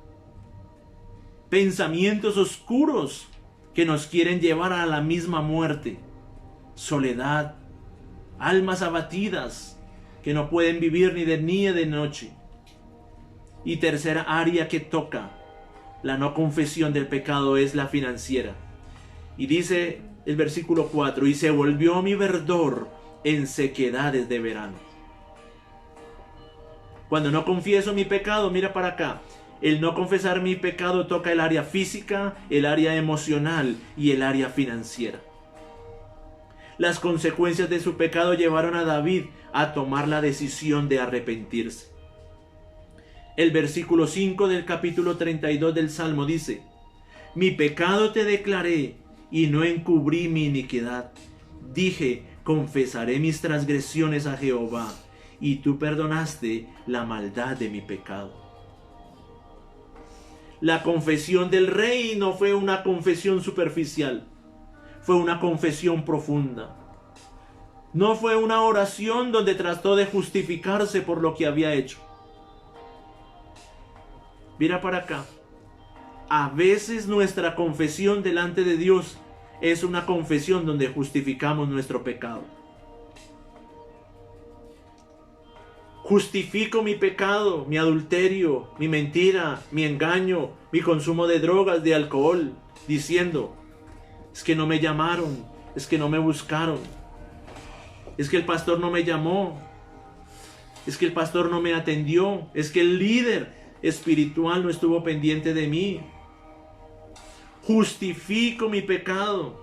pensamientos oscuros que nos quieren llevar a la misma muerte. Soledad, almas abatidas que no pueden vivir ni de día ni de noche. Y tercera área que toca la no confesión del pecado es la financiera. Y dice el versículo 4: y se volvió mi verdor en sequedades de verano. Cuando no confieso mi pecado, mira para acá, el no confesar mi pecado toca el área física, el área emocional y el área financiera. Las consecuencias de su pecado llevaron a David a tomar la decisión de arrepentirse. El versículo 5 del capítulo 32 del Salmo dice: mi pecado te declaré y no encubrí mi iniquidad. Dije: confesaré mis transgresiones a Jehová, y tú perdonaste la maldad de mi pecado. La confesión del rey no fue una confesión superficial, fue una confesión profunda. No fue una oración donde trató de justificarse por lo que había hecho. Mira para acá. A veces nuestra confesión delante de Dios es una confesión donde justificamos nuestro pecado. Justifico mi pecado, mi adulterio, mi mentira, mi engaño, mi consumo de drogas, de alcohol, diciendo: es que no me llamaron, es que no me buscaron, es que el pastor no me llamó, es que el pastor no me atendió, es que el líder espiritual no estuvo pendiente de mí. Justifico mi pecado.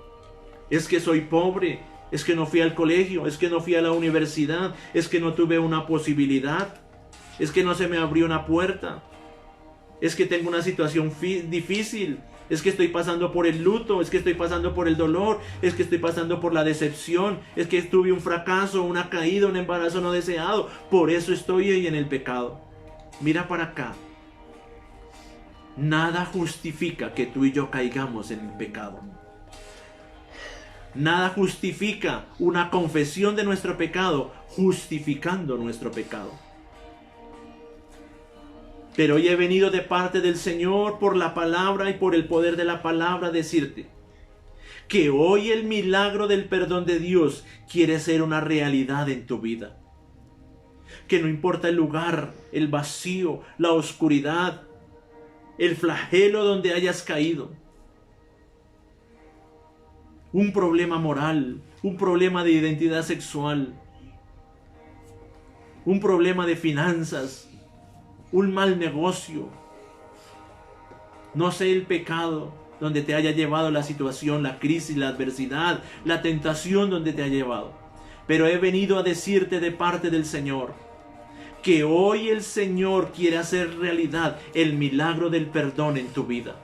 Es que soy pobre, es que no fui al colegio, es que no fui a la universidad, es que no tuve una posibilidad, es que no se me abrió una puerta, es que tengo una situación difícil, es que estoy pasando por el luto, es que estoy pasando por el dolor, es que estoy pasando por la decepción, es que tuve un fracaso, una caída, un embarazo no deseado, por eso estoy ahí en el pecado. Mira para acá. Nada justifica que tú y yo caigamos en el pecado. Nada justifica una confesión de nuestro pecado justificando nuestro pecado. Pero hoy he venido de parte del Señor por la palabra y por el poder de la palabra a decirte que hoy el milagro del perdón de Dios quiere ser una realidad en tu vida. Que no importa el lugar, el vacío, la oscuridad, el flagelo donde hayas caído, un problema moral, un problema de identidad sexual, un problema de finanzas, un mal negocio, no sé el pecado donde te haya llevado la situación, la crisis, la adversidad, la tentación donde te ha llevado, pero he venido a decirte de parte del Señor que hoy el Señor quiere hacer realidad el milagro del perdón en tu vida.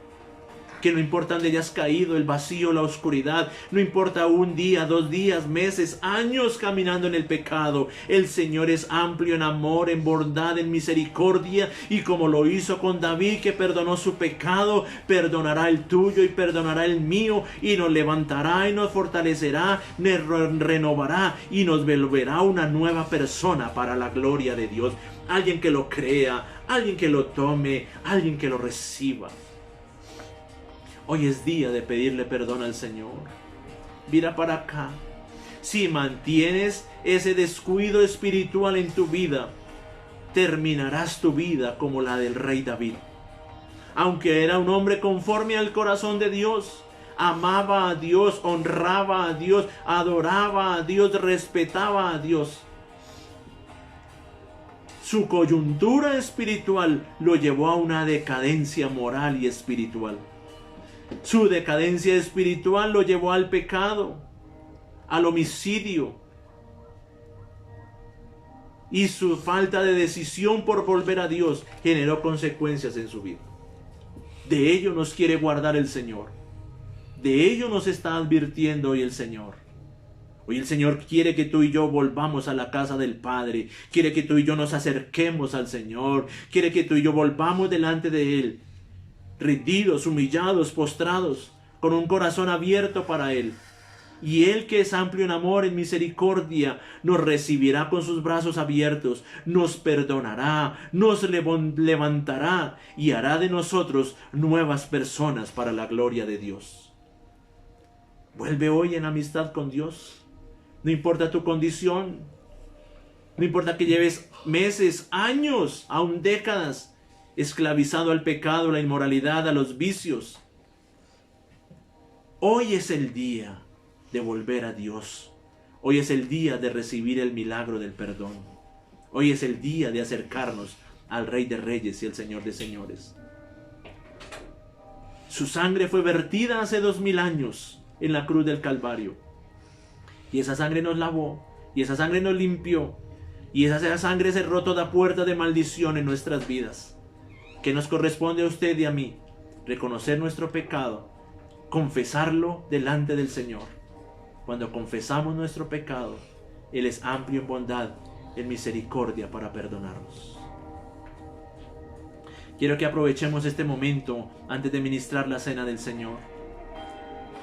Que no importa dónde hayas caído, el vacío, la oscuridad, no importa un día, 2 días, meses, años caminando en el pecado, el Señor es amplio en amor, en bondad, en misericordia, y como lo hizo con David, que perdonó su pecado, perdonará el tuyo y perdonará el mío, y nos levantará y nos fortalecerá, nos renovará y nos volverá una nueva persona para la gloria de Dios. Alguien que lo crea, alguien que lo tome, alguien que lo reciba. Hoy es día de pedirle perdón al Señor. Mira para acá. Si mantienes ese descuido espiritual en tu vida, terminarás tu vida como la del rey David. Aunque era un hombre conforme al corazón de Dios, amaba a Dios, honraba a Dios, adoraba a Dios, respetaba a Dios. Su coyuntura espiritual lo llevó a una decadencia moral y espiritual. Su decadencia espiritual lo llevó al pecado, al homicidio. Y su falta de decisión por volver a Dios generó consecuencias en su vida. De ello nos quiere guardar el Señor. De ello nos está advirtiendo hoy el Señor. Hoy el Señor quiere que tú y yo volvamos a la casa del Padre. Quiere que tú y yo nos acerquemos al Señor. Quiere que tú y yo volvamos delante de Él. Rendidos, humillados, postrados, con un corazón abierto para Él. Y Él, que es amplio en amor, en misericordia, nos recibirá con sus brazos abiertos, nos perdonará, nos levantará y hará de nosotros nuevas personas para la gloria de Dios. Vuelve hoy en amistad con Dios. No importa tu condición, no importa que lleves meses, años, aún décadas, esclavizado al pecado, a la inmoralidad, a los vicios. Hoy es el día de volver a Dios. Hoy es el día de recibir el milagro del perdón. Hoy es el día de acercarnos al Rey de Reyes y al Señor de Señores. Su sangre fue vertida hace 2000 años en la cruz del Calvario. Y esa sangre nos lavó, y esa sangre nos limpió, y esa sangre cerró toda puerta de maldición en nuestras vidas. Que nos corresponde a usted y a mí reconocer nuestro pecado, confesarlo delante del Señor. Cuando confesamos nuestro pecado, Él es amplio en bondad, en misericordia para perdonarnos. Quiero que aprovechemos este momento antes de ministrar la cena del Señor,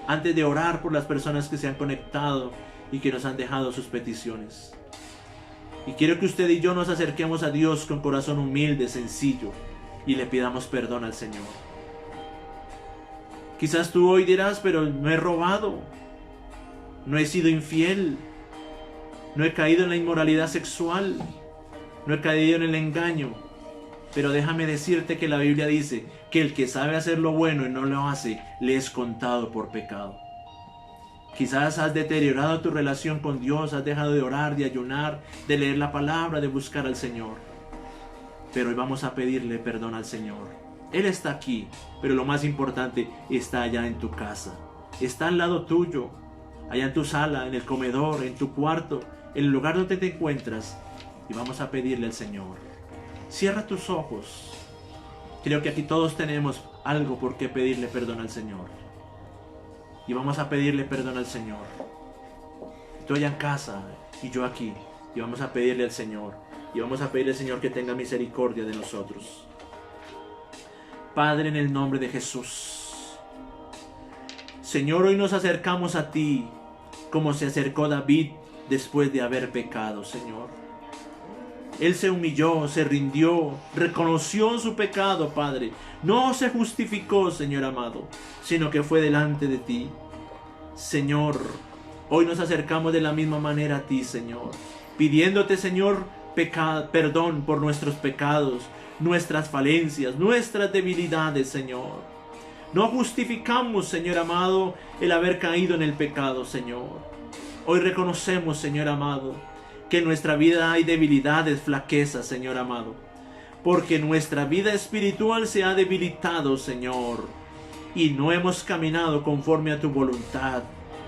antes de orar por las personas que se han conectado y que nos han dejado sus peticiones. Y quiero que usted y yo nos acerquemos a Dios con corazón humilde, sencillo, y le pidamos perdón al Señor. Quizás tú hoy dirás, pero no he robado, no he sido infiel, no he caído en la inmoralidad sexual, no he caído en el engaño. Pero déjame decirte que la Biblia dice que el que sabe hacer lo bueno y no lo hace, le es contado por pecado. Quizás has deteriorado tu relación con Dios, has dejado de orar, de ayunar, de leer la palabra, de buscar al Señor. Pero hoy vamos a pedirle perdón al Señor. Él está aquí, pero lo más importante, está allá en tu casa. Está al lado tuyo, allá en tu sala, en el comedor, en tu cuarto, en el lugar donde te encuentras. Y vamos a pedirle al Señor. Cierra tus ojos. Creo que aquí todos tenemos algo por qué pedirle perdón al Señor. Y vamos a pedirle perdón al Señor. Tú allá en casa y yo aquí. Y vamos a pedirle al Señor. Y vamos a pedirle al Señor que tenga misericordia de nosotros. Padre, en el nombre de Jesús. Señor, hoy nos acercamos a ti como se acercó David después de haber pecado, Señor. Él se humilló, se rindió, reconoció su pecado, Padre. No se justificó, Señor amado, sino que fue delante de ti. Señor, hoy nos acercamos de la misma manera a ti, Señor, pidiéndote, Señor, perdón por nuestros pecados, nuestras falencias, nuestras debilidades, Señor. No justificamos, Señor amado, el haber caído en el pecado, Señor. Hoy reconocemos, Señor amado, que en nuestra vida hay debilidades, flaquezas, Señor amado. Porque nuestra vida espiritual se ha debilitado, Señor. Y no hemos caminado conforme a tu voluntad,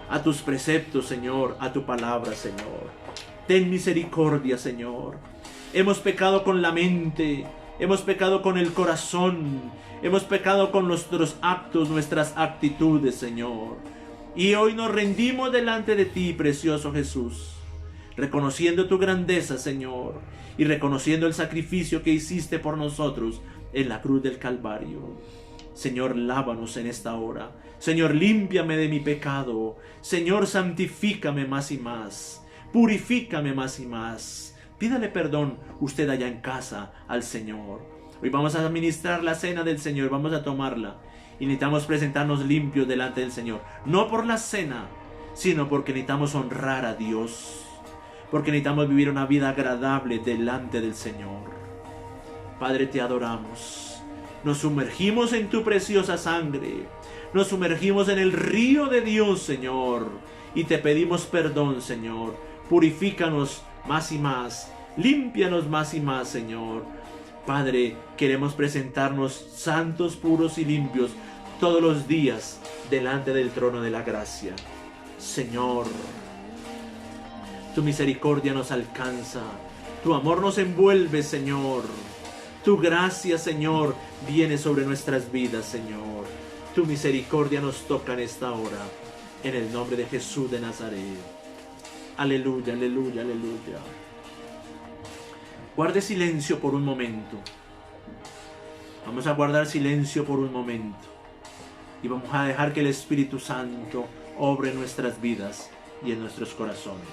a tus preceptos, Señor, a tu palabra, Señor. Ten misericordia, Señor. Hemos pecado con la mente, hemos pecado con el corazón, hemos pecado con nuestros actos, nuestras actitudes, Señor. Y hoy nos rendimos delante de ti, precioso Jesús, reconociendo tu grandeza, Señor, y reconociendo el sacrificio que hiciste por nosotros en la cruz del Calvario. Señor, lávanos en esta hora. Señor, límpiame de mi pecado. Señor, santifícame más y más. Purifícame más y más. Pídale perdón usted allá en casa al Señor. Hoy vamos a administrar la cena del Señor, vamos a tomarla. Y necesitamos presentarnos limpios delante del Señor. No por la cena, sino porque necesitamos honrar a Dios. Porque necesitamos vivir una vida agradable delante del Señor. Padre, te adoramos. Nos sumergimos en tu preciosa sangre. Nos sumergimos en el río de Dios, Señor. Y te pedimos perdón, Señor. Purifícanos más y más. Límpianos más y más, Señor. Padre, queremos presentarnos santos, puros y limpios todos los días delante del trono de la gracia. Señor, tu misericordia nos alcanza. Tu amor nos envuelve, Señor. Tu gracia, Señor, viene sobre nuestras vidas, Señor. Tu misericordia nos toca en esta hora. En el nombre de Jesús de Nazaret. Aleluya, aleluya, aleluya. Guarde silencio por un momento. Vamos a guardar silencio por un momento. Y vamos a dejar que el Espíritu Santo obre en nuestras vidas y en nuestros corazones.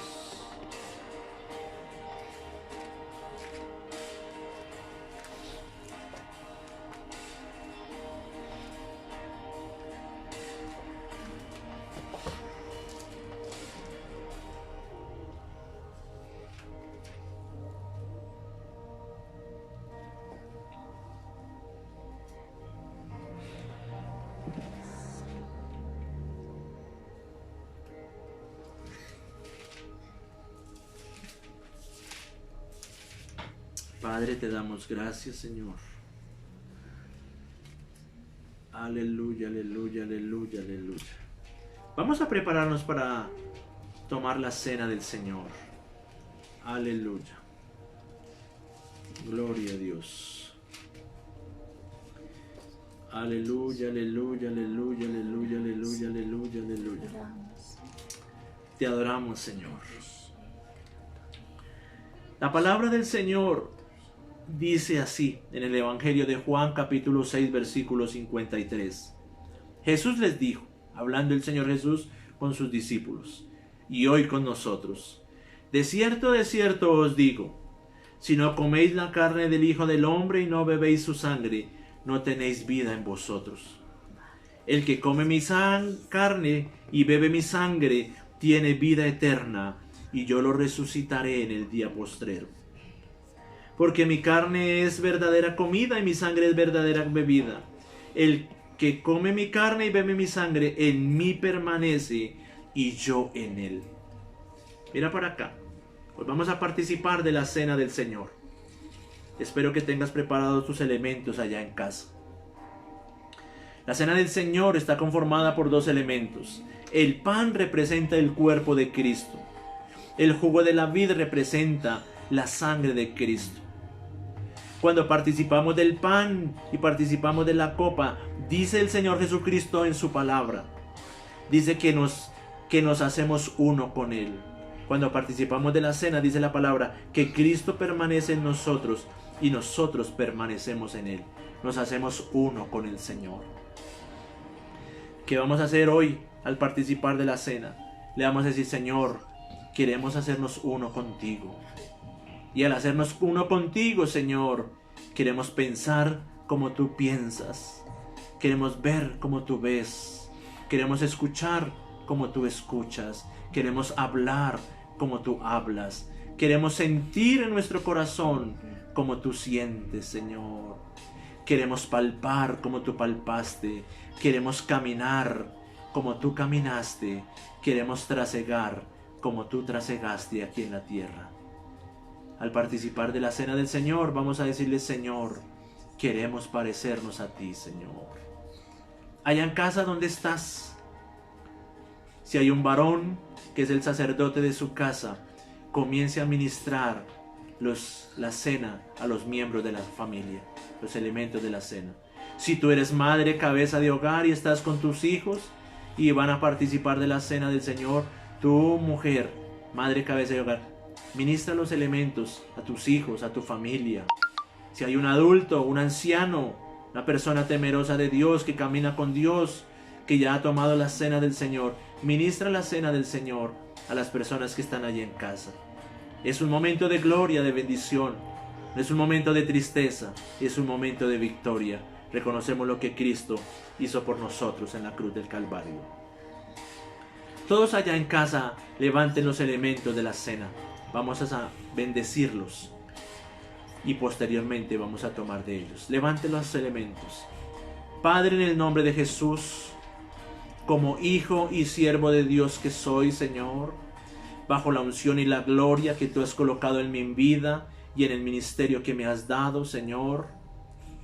Padre, te damos gracias, Señor. Aleluya, aleluya, aleluya, aleluya. Vamos a prepararnos para tomar la cena del Señor. Aleluya. Gloria a Dios. Aleluya, aleluya, aleluya, aleluya, aleluya, aleluya, aleluya. Te adoramos, Señor. La palabra del Señor dice así en el Evangelio de Juan capítulo 6 versículo 53. Jesús les dijo, hablando el Señor Jesús con sus discípulos y hoy con nosotros: de cierto os digo, si no coméis la carne del Hijo del Hombre y no bebéis su sangre, no tenéis vida en vosotros. El que come mi carne y bebe mi sangre tiene vida eterna, y yo lo resucitaré en el día postrero. Porque mi carne es verdadera comida y mi sangre es verdadera bebida. El que come mi carne y bebe mi sangre en mí permanece y yo en él. Mira para acá. Hoy vamos a participar de la cena del Señor. Espero que tengas preparados tus elementos allá en casa. La cena del Señor está conformada por dos elementos. El pan representa el cuerpo de Cristo. El jugo de la vid representa la sangre de Cristo. Cuando participamos del pan y participamos de la copa, dice el Señor Jesucristo en su palabra, dice que nos hacemos uno con Él. Cuando participamos de la cena, dice la palabra, que Cristo permanece en nosotros y nosotros permanecemos en Él. Nos hacemos uno con el Señor. ¿Qué vamos a hacer hoy al participar de la cena? Le vamos a decir, Señor, queremos hacernos uno contigo. Y al hacernos uno contigo, Señor, queremos pensar como tú piensas. Queremos ver como tú ves. Queremos escuchar como tú escuchas. Queremos hablar como tú hablas. Queremos sentir en nuestro corazón como tú sientes, Señor. Queremos palpar como tú palpaste. Queremos caminar como tú caminaste. Queremos trasegar como tú trasegaste aquí en la tierra. Al participar de la cena del Señor, vamos a decirle, Señor, queremos parecernos a ti, Señor. Allá en casa donde estás, si hay un varón que es el sacerdote de su casa, comience a ministrar la cena a los miembros de la familia, los elementos de la cena. Si tú eres madre, cabeza de hogar y estás con tus hijos y van a participar de la cena del Señor, tú, mujer, madre, cabeza de hogar, ministra los elementos a tus hijos, a tu familia. Si hay un adulto, un anciano, una persona temerosa de Dios que camina con Dios, que ya ha tomado la cena del Señor, ministra la cena del Señor a las personas que están allí en casa. Es un momento de gloria, de bendición. No es un momento de tristeza, es un momento de victoria. Reconocemos lo que Cristo hizo por nosotros en la cruz del Calvario. Todos allá en casa levanten los elementos de la cena. Vamos a bendecirlos y posteriormente vamos a tomar de ellos. Levanten los elementos. Padre, en el nombre de Jesús, como hijo y siervo de Dios que soy, Señor, bajo la unción y la gloria que tú has colocado en mi vida y en el ministerio que me has dado, Señor,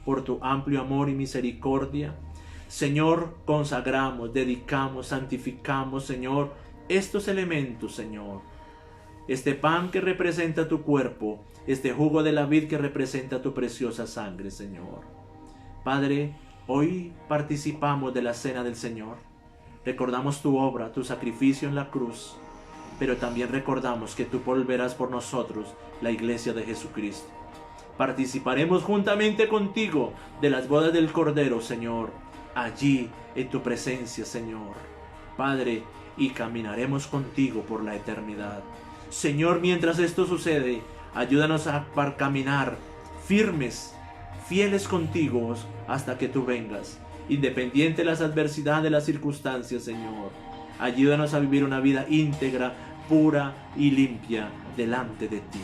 por tu amplio amor y misericordia, Señor, consagramos, dedicamos, santificamos, Señor, estos elementos, Señor. Este pan que representa tu cuerpo, este jugo de la vid que representa tu preciosa sangre, Señor. Padre, hoy participamos de la cena del Señor. Recordamos tu obra, tu sacrificio en la cruz, pero también recordamos que tú volverás por nosotros, la iglesia de Jesucristo. Participaremos juntamente contigo de las bodas del Cordero, Señor, allí en tu presencia, Señor. Padre, y caminaremos contigo por la eternidad. Señor, mientras esto sucede, ayúdanos a caminar firmes, fieles contigo hasta que tú vengas, independiente de las adversidades, de las circunstancias, Señor. Ayúdanos a vivir una vida íntegra, pura y limpia delante de ti.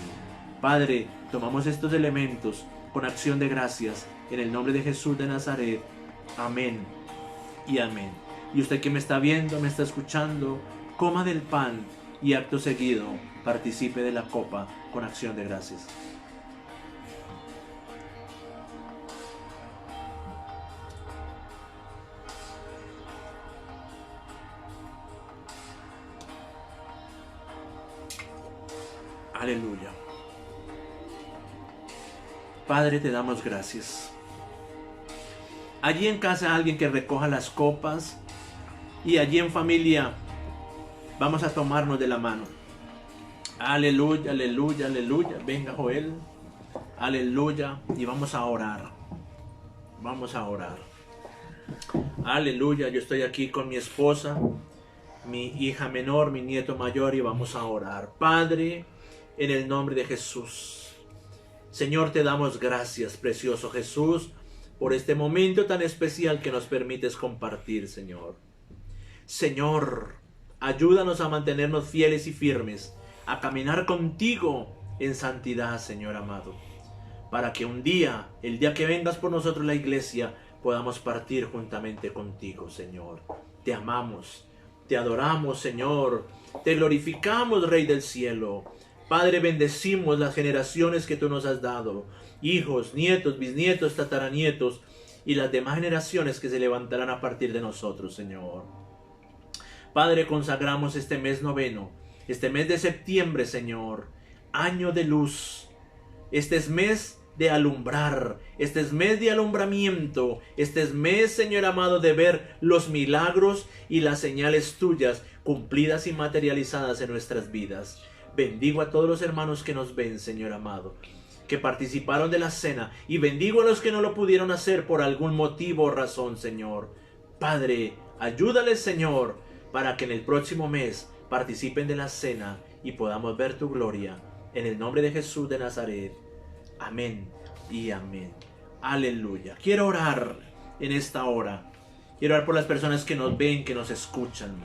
Padre, tomamos estos elementos con acción de gracias en el nombre de Jesús de Nazaret. Amén y amén. Y usted que me está viendo, me está escuchando, coma del pan y acto seguido participe de la copa con acción de gracias. Aleluya. Padre, te damos gracias. Allí en casa alguien que recoja las copas y allí en familia vamos a tomarnos de la mano. Aleluya, aleluya, aleluya. Venga, Joel. Aleluya. Y vamos a orar. Vamos a orar. Aleluya. Yo estoy aquí con mi esposa, mi hija menor, mi nieto mayor y vamos a orar. Padre, en el nombre de Jesús. Señor, te damos gracias, precioso Jesús, por este momento tan especial que nos permites compartir, Señor. Señor, ayúdanos a mantenernos fieles y firmes, a caminar contigo en santidad, Señor amado, para que un día, el día que vengas por nosotros la iglesia, podamos partir juntamente contigo, Señor. Te amamos, te adoramos, Señor, te glorificamos, Rey del cielo. Padre, bendecimos las generaciones que tú nos has dado, hijos, nietos, bisnietos, tataranietos y las demás generaciones que se levantarán a partir de nosotros, Señor. Padre, consagramos este mes noveno, este mes de septiembre, Señor, año de luz. Este es mes de alumbrar, este es mes de alumbramiento, este es mes, Señor amado, de ver los milagros y las señales tuyas cumplidas y materializadas en nuestras vidas. Bendigo a todos los hermanos que nos ven, Señor amado, que participaron de la cena, y bendigo a los que no lo pudieron hacer por algún motivo o razón, Señor. Padre, ayúdales, Señor, para que en el próximo mes participen de la cena y podamos ver tu gloria. En el nombre de Jesús de Nazaret. Amén y amén. Aleluya. Quiero orar en esta hora. Quiero orar por las personas que nos ven, que nos escuchan.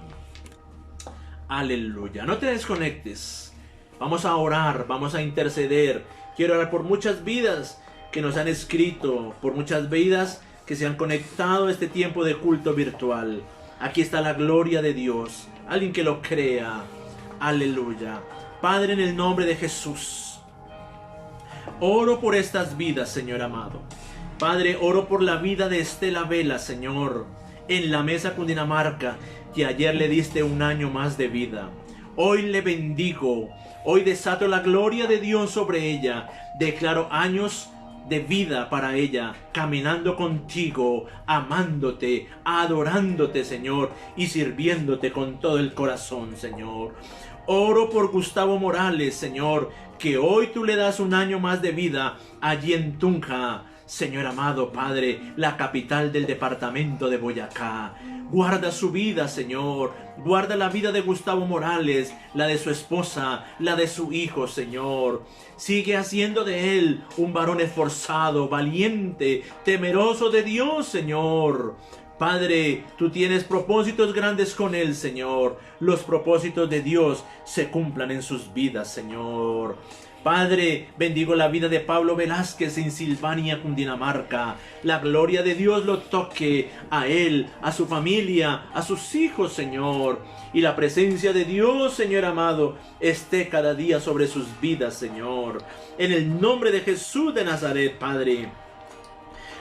Aleluya. No te desconectes. Vamos a orar, vamos a interceder. Quiero orar por muchas vidas que nos han escrito, por muchas vidas que se han conectado a este tiempo de culto virtual. Aquí está la gloria de Dios. Alguien que lo crea. Aleluya. Padre, en el nombre de Jesús, oro por estas vidas, Señor amado. Padre, oro por la vida de Estela Vela, Señor, en la mesa Cundinamarca, que ayer le diste un año más de vida. Hoy le bendigo. Hoy desato la gloria de Dios sobre ella. Declaro años de vida para ella, caminando contigo, amándote, adorándote, Señor, y sirviéndote con todo el corazón, Señor. Oro por Gustavo Morales, Señor, que hoy tú le das un año más de vida allí en Tunja, Señor amado Padre, la capital del departamento de Boyacá. Guarda su vida, Señor. Guarda la vida de Gustavo Morales, la de su esposa, la de su hijo, Señor. Sigue haciendo de él un varón esforzado, valiente, temeroso de Dios, Señor. Padre, tú tienes propósitos grandes con él, Señor. Los propósitos de Dios se cumplan en sus vidas, Señor. Padre, bendigo la vida de Pablo Velázquez en Silvania, Cundinamarca. La gloria de Dios lo toque a él, a su familia, a sus hijos, Señor. Y la presencia de Dios, Señor amado, esté cada día sobre sus vidas, Señor. En el nombre de Jesús de Nazaret, Padre.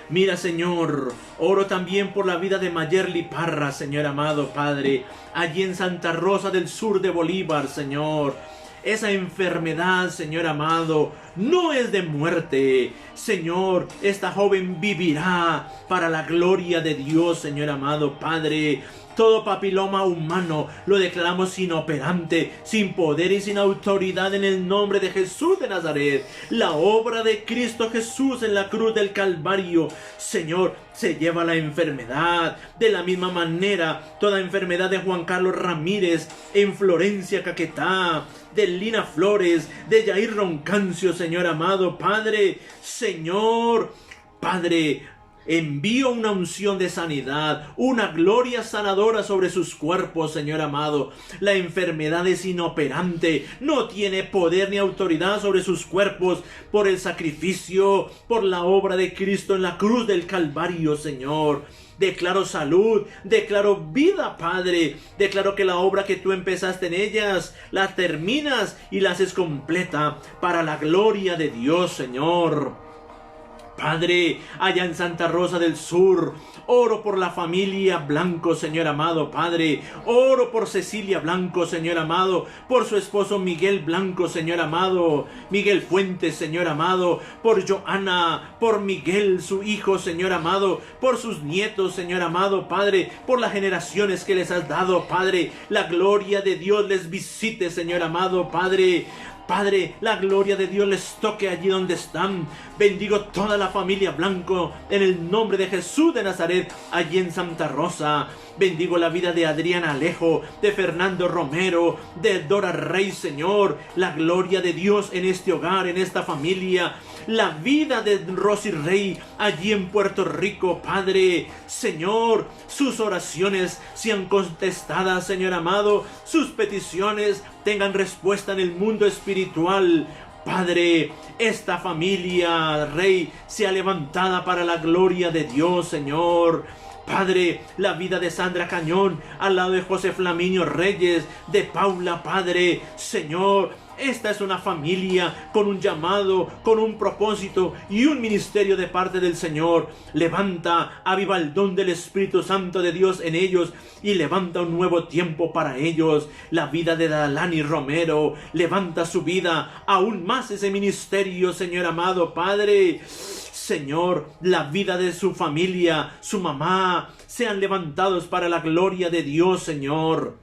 Mira, Señor, oro también por la vida de Mayerly Parra, Señor amado, Padre, allí en Santa Rosa del Sur de Bolívar, Señor. Esa enfermedad, Señor amado, no es de muerte. Señor, esta joven vivirá para la gloria de Dios, Señor amado, Padre. Todo papiloma humano lo declaramos inoperante, sin poder y sin autoridad en el nombre de Jesús de Nazaret. La obra de Cristo Jesús en la cruz del Calvario, Señor, se lleva la enfermedad. De la misma manera, toda enfermedad de Juan Carlos Ramírez en Florencia, Caquetá, de Lina Flores, de Yair Roncancio, Señor amado, Padre, Señor, Padre, envío una unción de sanidad, una gloria sanadora sobre sus cuerpos, Señor amado. La enfermedad es inoperante, no tiene poder ni autoridad sobre sus cuerpos por el sacrificio, por la obra de Cristo en la cruz del Calvario, Señor. Declaro salud, declaro vida, Padre. Declaro que la obra que tú empezaste en ellas, la terminas y la haces completa para la gloria de Dios, Señor. Padre, allá en Santa Rosa del Sur, oro por la familia Blanco, Señor amado, Padre. Oro por Cecilia Blanco, Señor amado, por su esposo Miguel Blanco, Señor amado, Miguel Fuentes, Señor amado, por Joana, por Miguel, su hijo, Señor amado, por sus nietos, Señor amado, Padre, por las generaciones que les has dado, Padre. La gloria de Dios les visite, Señor amado, Padre. Padre, la gloria de Dios les toque allí donde están. Bendigo toda la familia Blanco en el nombre de Jesús de Nazaret, allí en Santa Rosa. Bendigo la vida de Adriana Alejo, de Fernando Romero, de Dora Rey, Señor. La gloria de Dios en este hogar, en esta familia. la vida de Rosy Rey allí en Puerto Rico, Padre. Señor, sus oraciones sean contestadas, Señor amado, sus peticiones tengan respuesta en el mundo espiritual. Padre, esta familia, Rey, sea levantada para la gloria de Dios, Señor. Padre, la vida de Sandra Cañón al lado de José Flaminio Reyes, de Paula, Padre, Señor. Esta es una familia con un llamado, con un propósito y un ministerio de parte del Señor. Levanta, aviva el don del Espíritu Santo de Dios en ellos y levanta un nuevo tiempo para ellos. La vida de Dalani Romero, levanta su vida, aún más ese ministerio, Señor amado, Padre. Señor, la vida de su familia, su mamá, sean levantados para la gloria de Dios, Señor.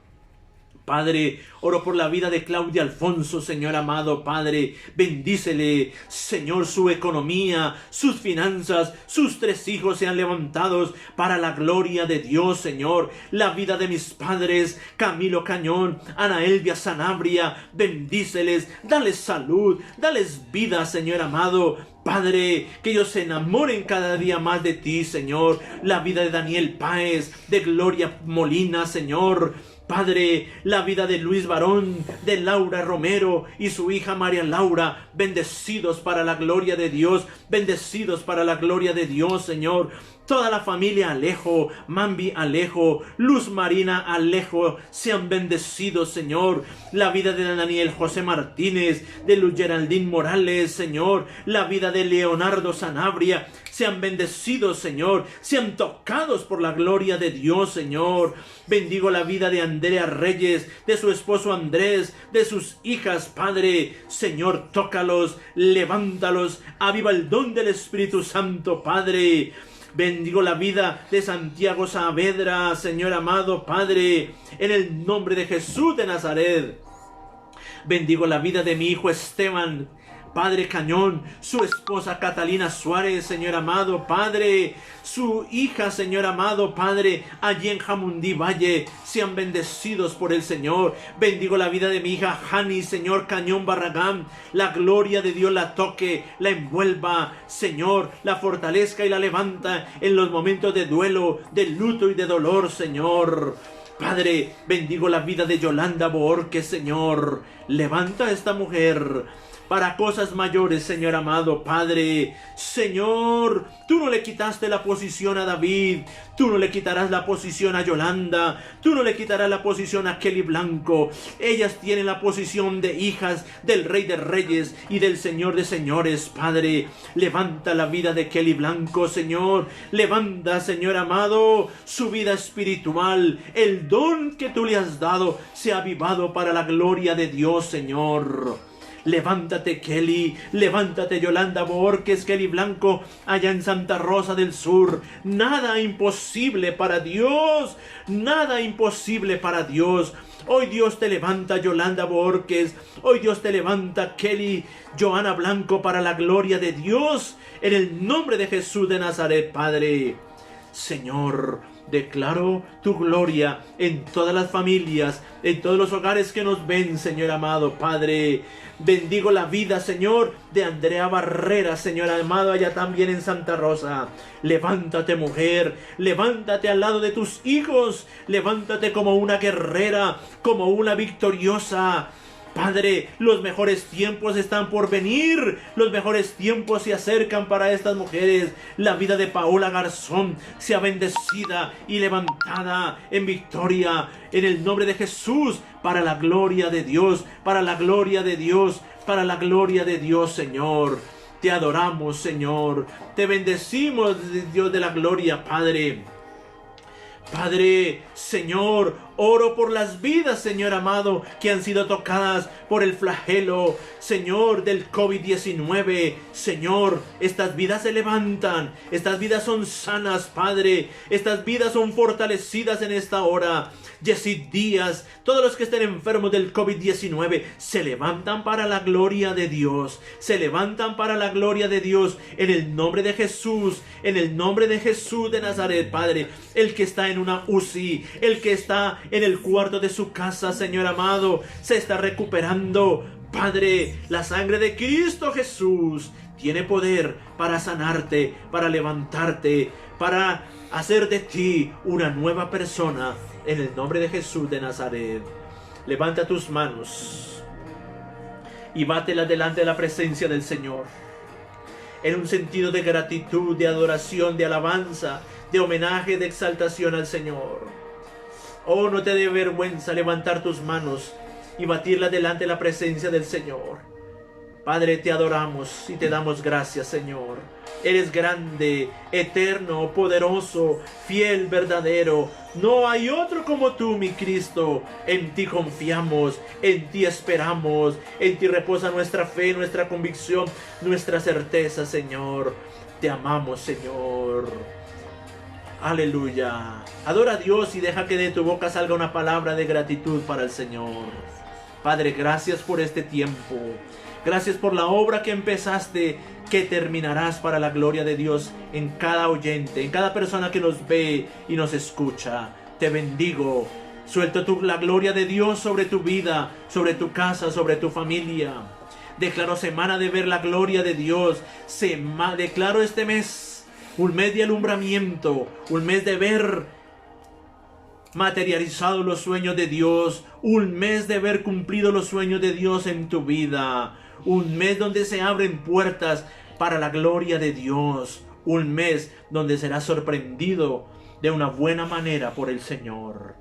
Padre, oro por la vida de Claudia Alfonso, Señor amado, Padre. Bendícele, Señor, su economía, sus finanzas, sus 3 hijos sean levantados para la gloria de Dios, Señor. La vida de mis padres, Camilo Cañón, Ana Elvia Sanabria, bendíceles, dales salud, dales vida, Señor amado. Padre, que ellos se enamoren cada día más de ti, Señor. La vida de Daniel Páez, de Gloria Molina, Señor. Padre, la vida de Luis Barón, de Laura Romero y su hija María Laura, bendecidos para la gloria de Dios, bendecidos para la gloria de Dios, Señor. Toda la familia Alejo, Mambi Alejo, Luz Marina Alejo, sean bendecidos, Señor. La vida de Daniel José Martínez, de Luz Geraldine Morales, Señor. La vida de Leonardo Sanabria, sean bendecidos, Señor. Sean tocados por la gloria de Dios, Señor. Bendigo la vida de Andrea Reyes, de su esposo Andrés, de sus hijas, Padre. Señor, tócalos, levántalos, aviva el don del Espíritu Santo, Padre. Bendigo la vida de Santiago Saavedra, Señor amado, Padre, en el nombre de Jesús de Nazaret. Bendigo la vida de mi hijo Esteban, Padre Cañón, su esposa Catalina Suárez, Señor amado, Padre, su hija, Señor amado, Padre, allí en Jamundí Valle, sean bendecidos por el Señor. Bendigo la vida de mi hija Hani, Señor Cañón Barragán, la gloria de Dios la toque, la envuelva, Señor, la fortalezca y la levanta en los momentos de duelo, de luto y de dolor, Señor. Padre, bendigo la vida de Yolanda Borges, Señor, levanta a esta mujer para cosas mayores, Señor amado, Padre. Señor, tú no le quitaste la posición a David, tú no le quitarás la posición a Yolanda, tú no le quitarás la posición a Kelly Blanco. Ellas tienen la posición de hijas del Rey de Reyes y del Señor de Señores, Padre. Levanta la vida de Kelly Blanco, Señor. Levanta, Señor amado, su vida espiritual. El don que tú le has dado sea avivado para la gloria de Dios, Señor. Levántate, Kelly, levántate, Yolanda Borges, Kelly Blanco, allá en Santa Rosa del Sur. Nada imposible para Dios, nada imposible para Dios. Hoy Dios te levanta, Yolanda Borges, hoy Dios te levanta, Kelly, Joana Blanco, para la gloria de Dios, en el nombre de Jesús de Nazaret, Padre. Señor, declaro tu gloria en todas las familias, en todos los hogares que nos ven, Señor amado, Padre. Bendigo la vida, Señor, de Andrea Barrera, Señor amado, allá también en Santa Rosa. Levántate, mujer, levántate al lado de tus hijos, levántate como una guerrera, como una victoriosa. Padre, los mejores tiempos están por venir, los mejores tiempos se acercan para estas mujeres. La vida de Paola Garzón sea bendecida y levantada en victoria, en el nombre de Jesús, para la gloria de Dios, para la gloria de Dios, para la gloria de Dios, Señor. Te adoramos, Señor, te bendecimos, Dios de la gloria, Padre. Padre, Señor, oro por las vidas, Señor amado, que han sido tocadas por el flagelo, Señor, del COVID-19. Señor, estas vidas se levantan, estas vidas son sanas, Padre, estas vidas son fortalecidas en esta hora. Yesid Díaz, todos los que estén enfermos del COVID-19, se levantan para la gloria de Dios, se levantan para la gloria de Dios, en el nombre de Jesús, en el nombre de Jesús de Nazaret, Padre. El que está en una UCI, el que está en el cuarto de su casa, Señor amado, se está recuperando. Padre, la sangre de Cristo Jesús tiene poder para sanarte, para levantarte, para hacer de ti una nueva persona. En el nombre de Jesús de Nazaret, levanta tus manos y bátelas delante de la presencia del Señor, en un sentido de gratitud, de adoración, de alabanza, de homenaje, de exaltación al Señor. Oh, no te dé vergüenza levantar tus manos y batirlas delante de la presencia del Señor. Padre, te adoramos y te damos gracias, Señor. Eres grande, eterno, poderoso, fiel, verdadero. No hay otro como tú, mi Cristo. En ti confiamos, en ti esperamos, en ti reposa nuestra fe, nuestra convicción, nuestra certeza, Señor. Te amamos, Señor. Aleluya. Adora a Dios y deja que de tu boca salga una palabra de gratitud para el Señor. Padre, gracias por este tiempo. Gracias por la obra que empezaste, que terminarás para la gloria de Dios en cada oyente, en cada persona que nos ve y nos escucha. Te bendigo. Suelto la gloria de Dios sobre tu vida, sobre tu casa, sobre tu familia. Declaro semana de ver la gloria de Dios. Declaro este mes un mes de alumbramiento, un mes de ver materializados los sueños de Dios, un mes de ver cumplido los sueños de Dios en tu vida, un mes donde se abren puertas para la gloria de Dios, un mes donde serás sorprendido de una buena manera por el Señor.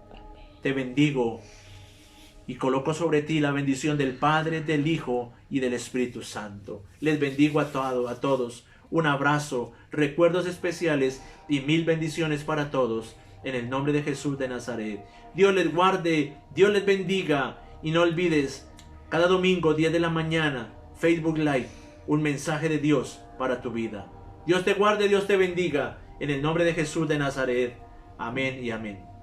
Te bendigo y coloco sobre ti la bendición del Padre, del Hijo y del Espíritu Santo. Les bendigo a todos. Un abrazo, recuerdos especiales y 1000 bendiciones para todos. En el nombre de Jesús de Nazaret. Dios les guarde, Dios les bendiga. Y no olvides, cada domingo 10 de la mañana, Facebook Live, un mensaje de Dios para tu vida. Dios te guarde, Dios te bendiga. En el nombre de Jesús de Nazaret. Amén y amén.